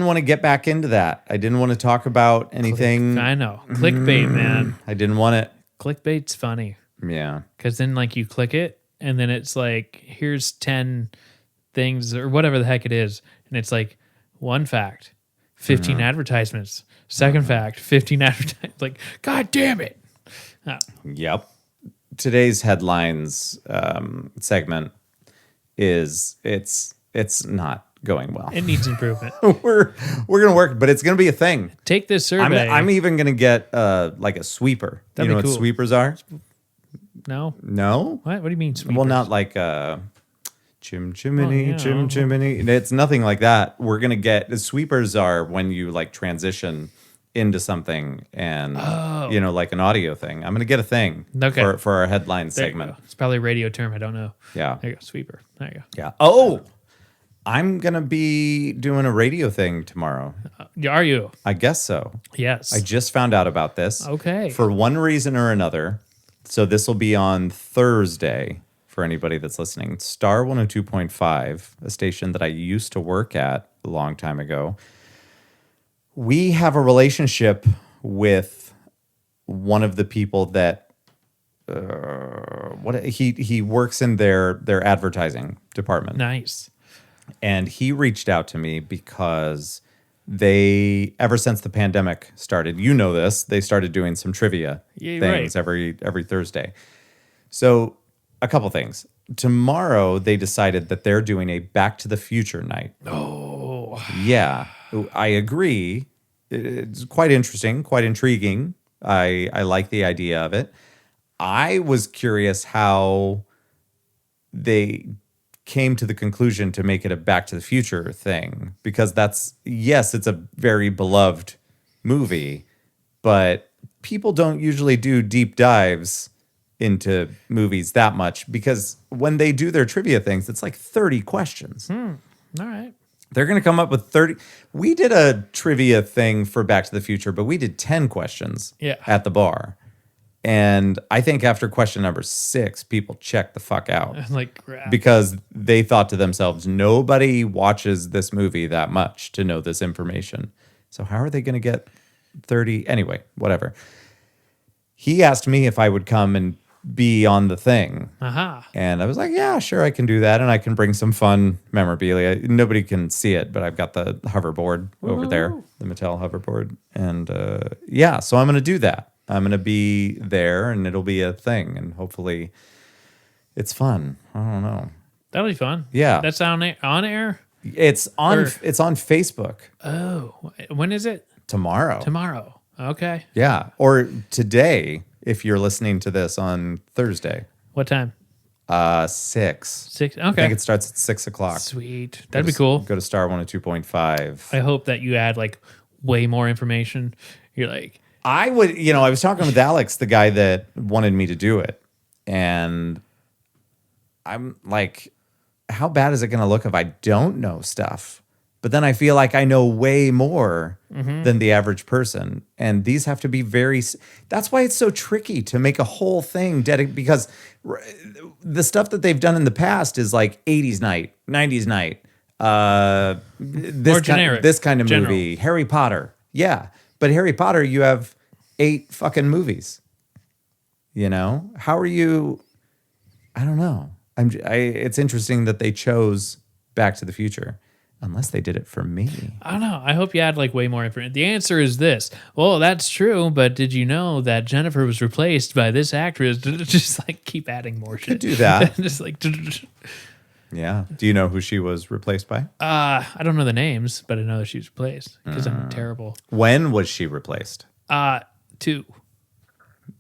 want to get back into that. I didn't want to talk about anything. I know. Clickbait, man. I didn't want it. Clickbait's funny. Yeah. Because then, like, you click it, and then it's like, here's 10 things, or whatever the heck it is. And it's like, one fact, 15 advertisements. Second fact, 15 advertisements. Like, God damn it. Yep. Today's headlines segment it's not going well. It needs improvement. We're gonna work, but it's gonna be a thing. Take this survey. I'm even gonna get like a sweeper. That'd you know be what cool. sweepers are? No? No. What do you mean sweepers? Well, not like chim chimney, yeah. chim chimney. It's nothing like that. We're gonna get the sweepers are when you like transition into something and like an audio thing. I'm gonna get a thing for our headline segment. It's probably a radio term. I don't know. Yeah. There you go. Sweeper. There you go. Yeah. Oh, I'm gonna be doing a radio thing tomorrow. Are you? I guess so. Yes. I just found out about this. Okay. For one reason or another. So this will be on Thursday for anybody that's listening. Star 102.5, a station that I used to work at a long time ago. We have a relationship with one of the people that he works in their advertising department. Nice. And he reached out to me because they, ever since the pandemic started, you know this, they started doing some trivia things every Thursday. So a couple things. Tomorrow they decided that they're doing a Back to the Future night. Oh. Yeah, I agree. It's quite interesting, quite intriguing. I like the idea of it. I was curious how they came to the conclusion to make it a Back to the Future thing, because it's a very beloved movie, but people don't usually do deep dives into movies that much, because when they do their trivia things, it's like 30 questions. All right. They're going to come up with 30. We did a trivia thing for Back to the Future, but we did 10 questions at the bar. And I think after question number 6, people checked the fuck out. Because they thought to themselves, nobody watches this movie that much to know this information. So how are they going to get 30? Anyway, whatever. He asked me if I would come and be on the thing. And I was like, yeah, sure, I can do that. And I can bring some fun memorabilia. Nobody can see it, but I've got the hoverboard over there, the Mattel hoverboard. And so I'm going to do that. I'm going to be there and it'll be a thing. And hopefully it's fun. I don't know. That'll be fun. Yeah. That's on air? It's on Facebook. Oh, when is it? Tomorrow. Okay. Yeah. Or today, if you're listening to this on Thursday. What time? 6. 6. Okay. I think it starts at 6 o'clock. Sweet. That'd be cool. Go to Star 102.5. I hope that you add like way more information. You're like, I would, I was talking with Alex, the guy that wanted me to do it. And I'm like, how bad is it going to look if I don't know stuff? But then I feel like I know way more than the average person. And these have to be that's why it's so tricky to make a whole thing because the stuff that they've done in the past is like 80s night, 90s night, this generic. this kind of General. movie, Harry Potter. Yeah, but Harry Potter, you have 8 fucking movies. You know, how are you? I don't know. It's interesting that they chose Back to the Future, unless they did it for me. I don't know. I hope you had like way more information. The answer is this. Well, that's true, but did you know that Jennifer was replaced by this actress? Just like keep adding more shit. do that. Just like Yeah. Do you know who she was replaced by? I don't know the names, but I know that she was replaced because I'm terrible. When was she replaced? 2.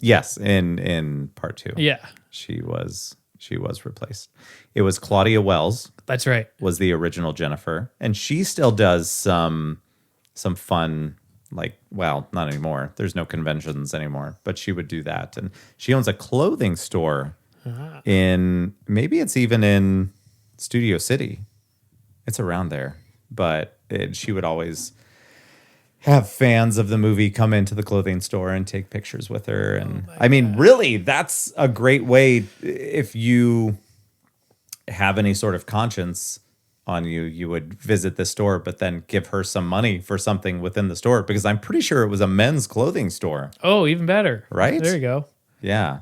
Yes, in part 2. Yeah, She was replaced. It was Claudia Wells that's right. was the original Jennifer, and she still does some fun, like, well, not anymore. There's no conventions anymore, but she would do that. And she owns a clothing store in, maybe it's even in Studio City. It's around there, but she would always have fans of the movie come into the clothing store and take pictures with her. And I mean, really, that's a great way. If you have any sort of conscience on you, you would visit the store, but then give her some money for something within the store, because I'm pretty sure it was a men's clothing store. Oh, even better. Right? There you go. Yeah.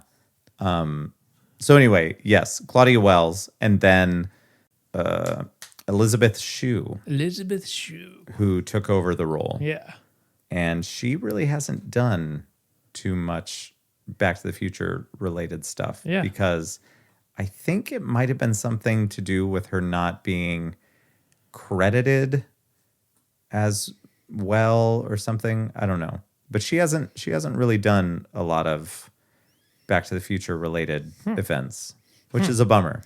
So anyway, yes, Claudia Wells, and then Elizabeth Shue, Elizabeth Shue. who took over the role. Yeah. And she really hasn't done too much Back to the Future related stuff. Yeah. Because I think it might have been something to do with her not being credited as well or something. I don't know. But she hasn't really done a lot of Back to the Future related events, which is a bummer.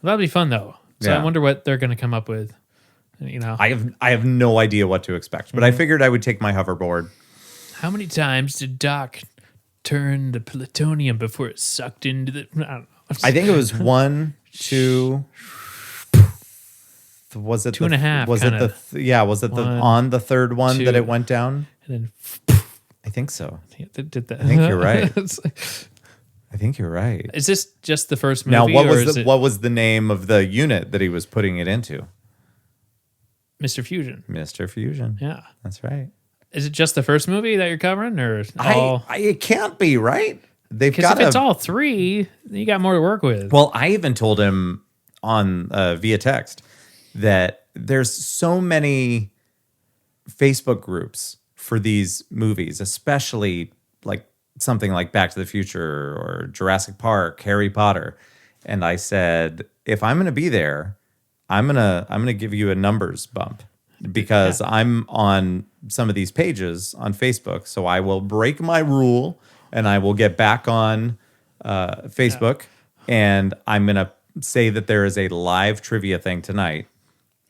That'll be fun though. So Yeah. I wonder what they're going to come up with. You know, I have no idea what to expect, but I figured I would take my hoverboard. how many times did Doc turn the plutonium before it sucked into the? I don't know. I think it was 1, 2. Was it 2.5, Was it kinda. was it the One, on the third one that 2. it went down? And I think so. then they did that. I think you're right. It's like- I think you're right. is this just the first movie? Now, what or was is the it what was the name of the unit that he was putting it into? Mr. Fusion? Mr. Fusion. Yeah. That's right. Is it just the first movie that you're covering, or all? It can't be, right? They've Because got if it's all 3, you got more to work with. Well, I even told him on via text that there's so many Facebook groups for these movies, especially like something like Back to the Future or Jurassic Park, Harry Potter. And I said, if I'm going to be there, I'm going to give you a numbers bump, because I'm on some of these pages on Facebook. So I will break my rule and I will get back on Facebook, and I'm going to say that there is a live trivia thing tonight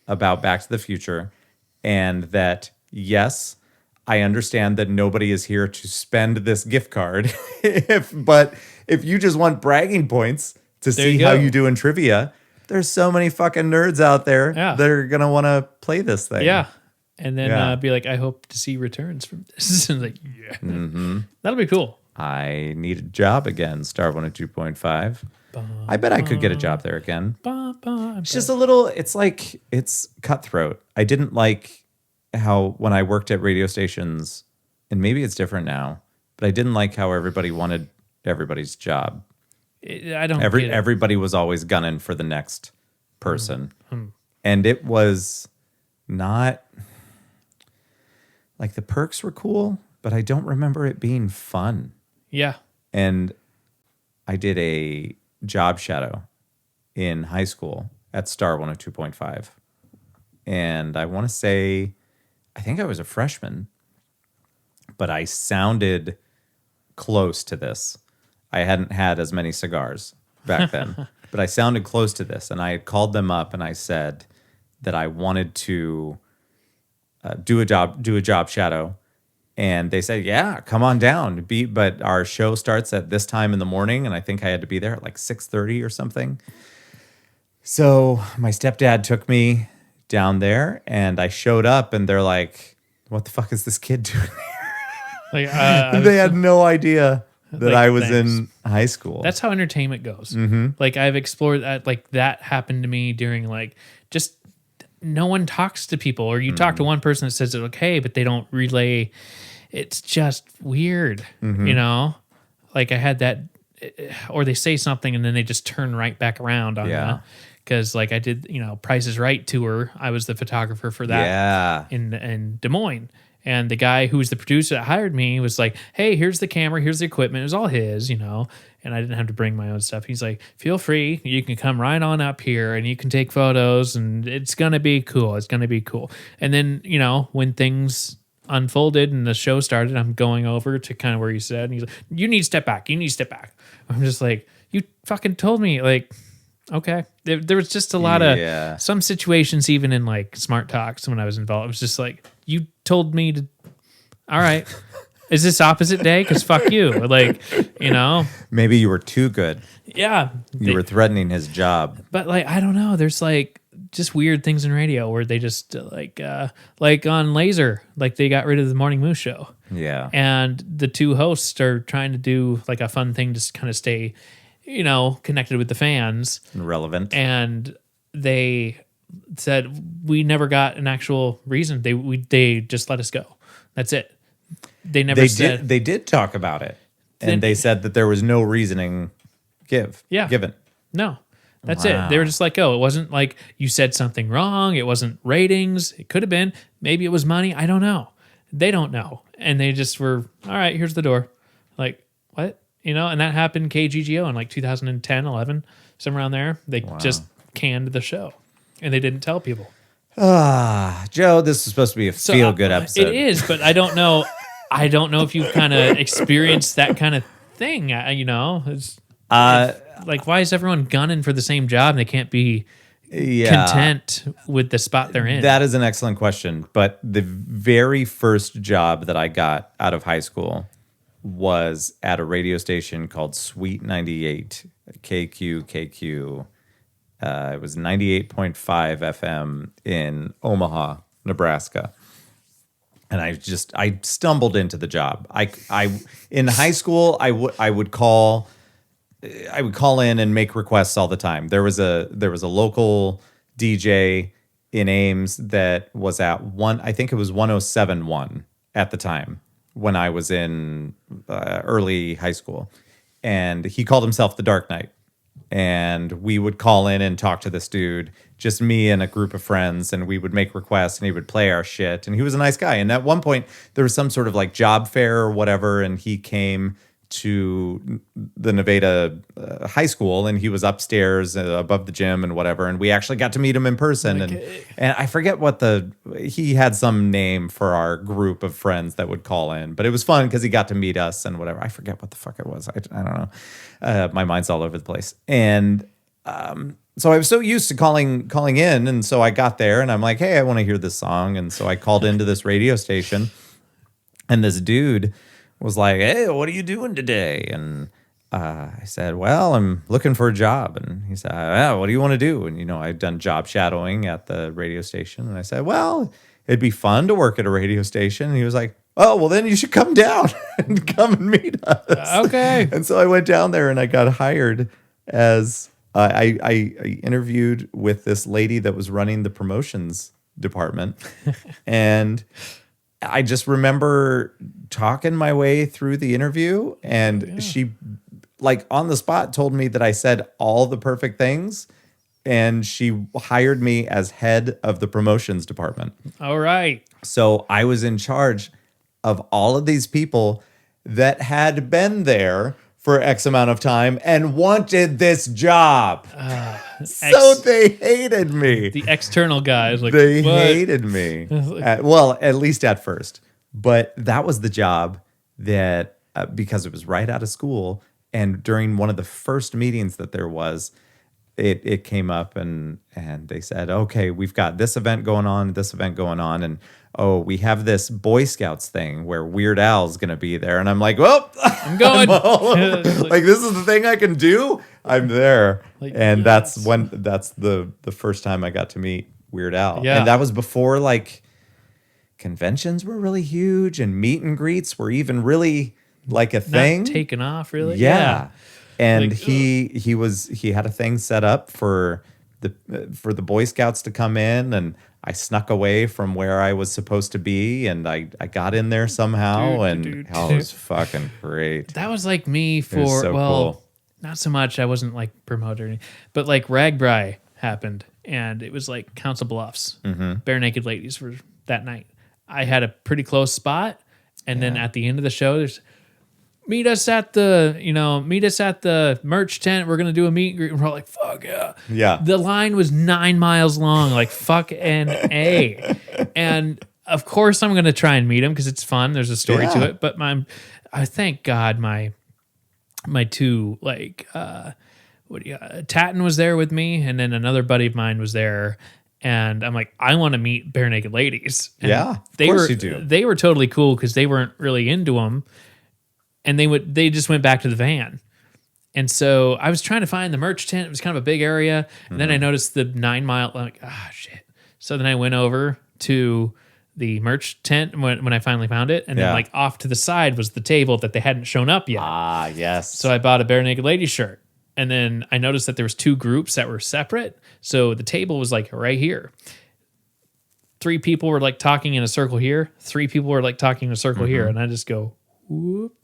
about Back to the Future, and that, yes, I understand that nobody is here to spend this gift card, but if you just want bragging points to There see you how go. you do in trivia, there's so many fucking nerds out there that are going to want to play this thing. Yeah. And then Yeah. be like, I hope to see returns from this. And like, yeah. That'll be cool. I need a job again, Star 102.5. I bet I could get a job there again. It's just a little, it's cutthroat. I didn't like how when I worked at radio stations, and maybe it's different now, but I didn't like how everybody wanted everybody's job. I don't get it. Everybody was always gunning for the next person. And it was not, like, the perks were cool, but I don't remember it being fun. Yeah. And I did a job shadow in high school at Star 102.5. And I want to say, I think I was a freshman, but I sounded close to this. I hadn't had as many cigars back then, but I sounded close to this. And I had called them up and I said that I wanted to do a job shadow. And they said, yeah, come on down. But our show starts at this time in the morning, and I think I had to be there at like 6:30 or something. So my stepdad took me down there, and I showed up, and they're like, what the fuck is this kid doing Like, here? They had no idea that Like, I was thanks. in high school. that's how entertainment goes. Mm-hmm. Like, I've explored that. Like, that happened to me during, like, just no one talks to people, or you talk to one person that says it's okay, but they don't relay. It's just weird, you know? Like I had that, or they say something and then they just turn right back around on Yeah. you. Because like I did, Price is Right tour. I was the photographer for that Yeah. in Des Moines. And the guy who was the producer that hired me was like, hey, here's the camera, here's the equipment. It was all his, and I didn't have to bring my own stuff. He's like, feel free. You can come right on up here and you can take photos and it's going to be cool. It's going to be cool. And then, when things unfolded and the show started, I'm going over to kind of where he said, and he's like, you need to step back. You need to step back. I'm just like, you fucking told me, like, okay. There was just a lot of some situations, even in like Smart Talks when I was involved. It was just like, you told me to, all right. Is this opposite day? Because fuck you. Like, Maybe you were too good. Yeah. You were threatening his job. But like, I don't know. There's like just weird things in radio where they just like on Laser, like they got rid of the Morning Moose show. Yeah. And the two hosts are trying to do like a fun thing to kind of stay, connected with the fans. Relevant. And they said, we never got an actual reason. They just let us go. That's it. They never said. They did talk about it. And they said that there was no reasoning given. No. That's it. They were just like, oh, it wasn't like you said something wrong. It wasn't ratings. It could have been. Maybe it was money. I don't know. They don't know. And they just were, all right, here's the door. Like, what? And that happened KGGO in like 2010, 11, somewhere around there. They just canned the show and they didn't tell people. Joe, this is supposed to be a feel-good episode. It is, but I don't know. I don't know if you've kind of experienced that kind of thing. It's like, why is everyone gunning for the same job and they can't be content with the spot they're in? That is an excellent question. But the very first job that I got out of high school was at a radio station called Sweet 98, KQ. It was 98.5 FM in Omaha, Nebraska. And I stumbled into the job. I in high school I would call in and make requests all the time. There was a local DJ in Ames that was at I think it was 107.1 at the time when I was in early high school, and he called himself the Dark Knight. And we would call in and talk to this dude, just me and a group of friends, and we would make requests and he would play our shit. And he was a nice guy. And at one point, there was some sort of like job fair or whatever, and he came to the Nevada high school, and he was upstairs above the gym and whatever. And we actually got to meet him in person. And I forget what he had some name for our group of friends that would call in, but it was fun because he got to meet us and whatever. I forget what the fuck it was. I don't know. My mind's all over the place. And so I was so used to calling in. And so I got there and I'm like, hey, I want to hear this song. And so I called into this radio station, and this dude was like, hey, what are you doing today? And I said, well, I'm looking for a job. And he said, what do you want to do? And, I'd done job shadowing at the radio station. And I said, well, it'd be fun to work at a radio station. And he was like, oh, well, then you should come down and come and meet us. Okay. And so I went down there and I got hired as I interviewed with this lady that was running the promotions department. And I just remember talking my way through the interview, and she, like on the spot, told me that I said all the perfect things, and she hired me as head of the promotions department. All right. So I was in charge of all of these people that had been there for X amount of time and wanted this job. So they hated me. The external guys, like, they what? hated me. At least at first. But that was the job that, because it was right out of school, and during one of the first meetings that there was, it came up and they said, okay, we've got this event going on, and oh, we have this Boy Scouts thing where Weird Al's going to be there. And I'm like, well, I'm going. Like, this is the thing I can do. I'm there. Like, and yes. that's the first time I got to meet Weird Al. Yeah. And that was before like conventions were really huge and meet and greets were even really like a thing. Not taken off, really. Yeah. And Like, he had a thing set up for for the Boy Scouts to come in, and I snuck away from where I was supposed to be, and I got in there somehow, and it was fucking great. That was like me It was for so well, cool. not so much. I wasn't like promoted, or anything, but like Ragbri happened, and it was like Council Bluffs, Bare Naked Ladies for that night. I had a pretty close spot, and then at the end of the show, there's meet us at the merch tent. We're gonna do a meet and greet. And we're all like, fuck yeah. Yeah. The line was 9 miles long, like fuck A. And of course I'm gonna try and meet him because it's fun. There's a story to it. But I thank God my two Tatton was there with me, and then another buddy of mine was there. And I'm like, I want to meet Bare Naked Ladies. And Of course you do. They were totally cool because they weren't really into them. And they just went back to the van. And so I was trying to find the merch tent. It was kind of a big area. And then I noticed the 9 mile, like, shit. So then I went over to the merch tent when I finally found it. And then like off to the side was the table that they hadn't shown up yet. Ah, yes. So I bought a Bare Naked Lady shirt. And then I noticed that there was 2 groups that were separate. So the table was like right here. 3 people were like talking in a circle here. 3 people were like talking in a circle here. And I just go, whoop.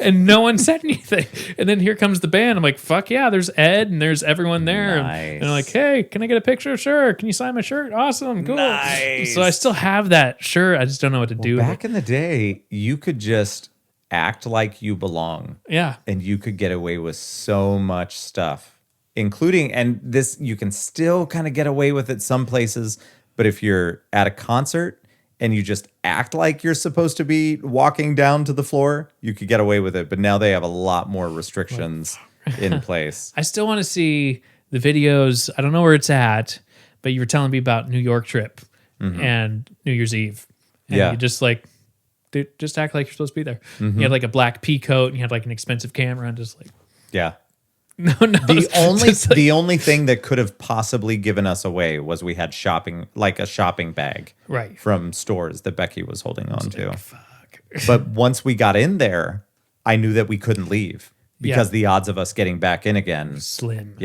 And no one said anything. And then here comes the band. I'm like, fuck yeah, there's Ed and there's everyone there. Nice. And I'm like, hey, can I get a picture? Sure. Can you sign my shirt? Awesome. Cool. Nice. So I still have that shirt. I just don't know what to do. Back in the day, you could just act like you belong. Yeah. And you could get away with so much stuff, including, and this, you can still kind of get away with it some places, but if you're at a concert and you just act like you're supposed to be walking down to the floor, you could get away with it. But now they have a lot more restrictions in place. I still want to see the videos. I don't know where it's at, but you were telling me about New York trip and New Year's Eve. And you just like, dude, just act like you're supposed to be there. You had like a black pea coat and you had like an expensive camera and just like, Yeah. no. The only thing that could have possibly given us away was we had a shopping bag Right. from stores that Becky was holding on to. fuck. But once we got in there, I knew that we couldn't leave because the odds of us getting back in again, Slim.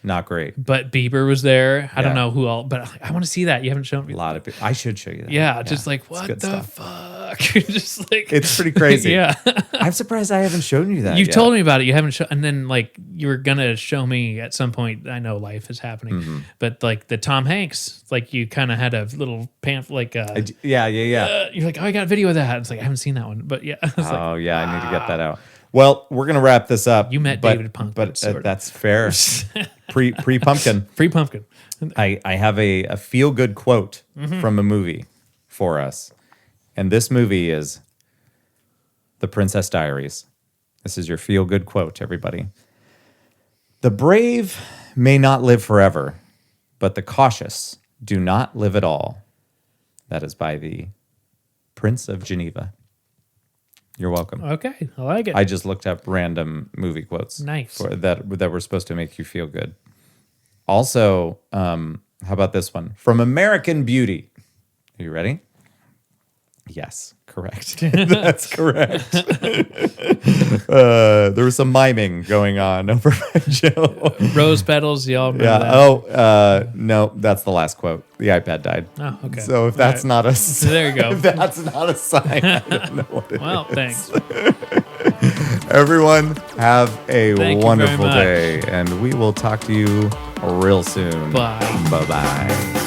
not great. But Bieber was there. I don't Yeah. know who else, but I want to see that. You haven't shown me. A lot of people. I should show you that. Yeah, just like, what good the stuff. fuck? Just like, It's pretty crazy. yeah. I'm surprised I haven't shown you that. You yet. told me about it. You haven't shown, and then like you were gonna show me at some point. I know life is happening, but like the Tom Hanks, like you kind of had a little pamphlet, like Yeah. you're like, oh, I got a video of that. It's like I haven't seen that one, but yeah, I was like, Oh yeah, I need to get that out. Well, we're gonna wrap this up. You met David Punk, but sort of. that's fair. Pre pumpkin. free pumpkin. I have a feel good quote from a movie for us, and this movie is The Princess Diaries. This is your feel good quote, everybody. The brave may not live forever, but the cautious do not live at all. That is by the Prince of Geneva. You're welcome. Okay, I like it. I just looked up random movie quotes. Nice. That were supposed to make you feel good. Also, how about this one? From American Beauty. Are you ready? Yes, correct. That's correct. There was some miming going on over Joe. Rose petals, y'all remember Yeah. that? Oh, no, that's the last quote. The iPad died. Oh, okay. So if that's not a There you go. if that's not a sign, I don't know what it is. Well, thanks. Everyone, have a Thank you wonderful very much. day, and we will talk to you real soon. Bye. Bye-bye.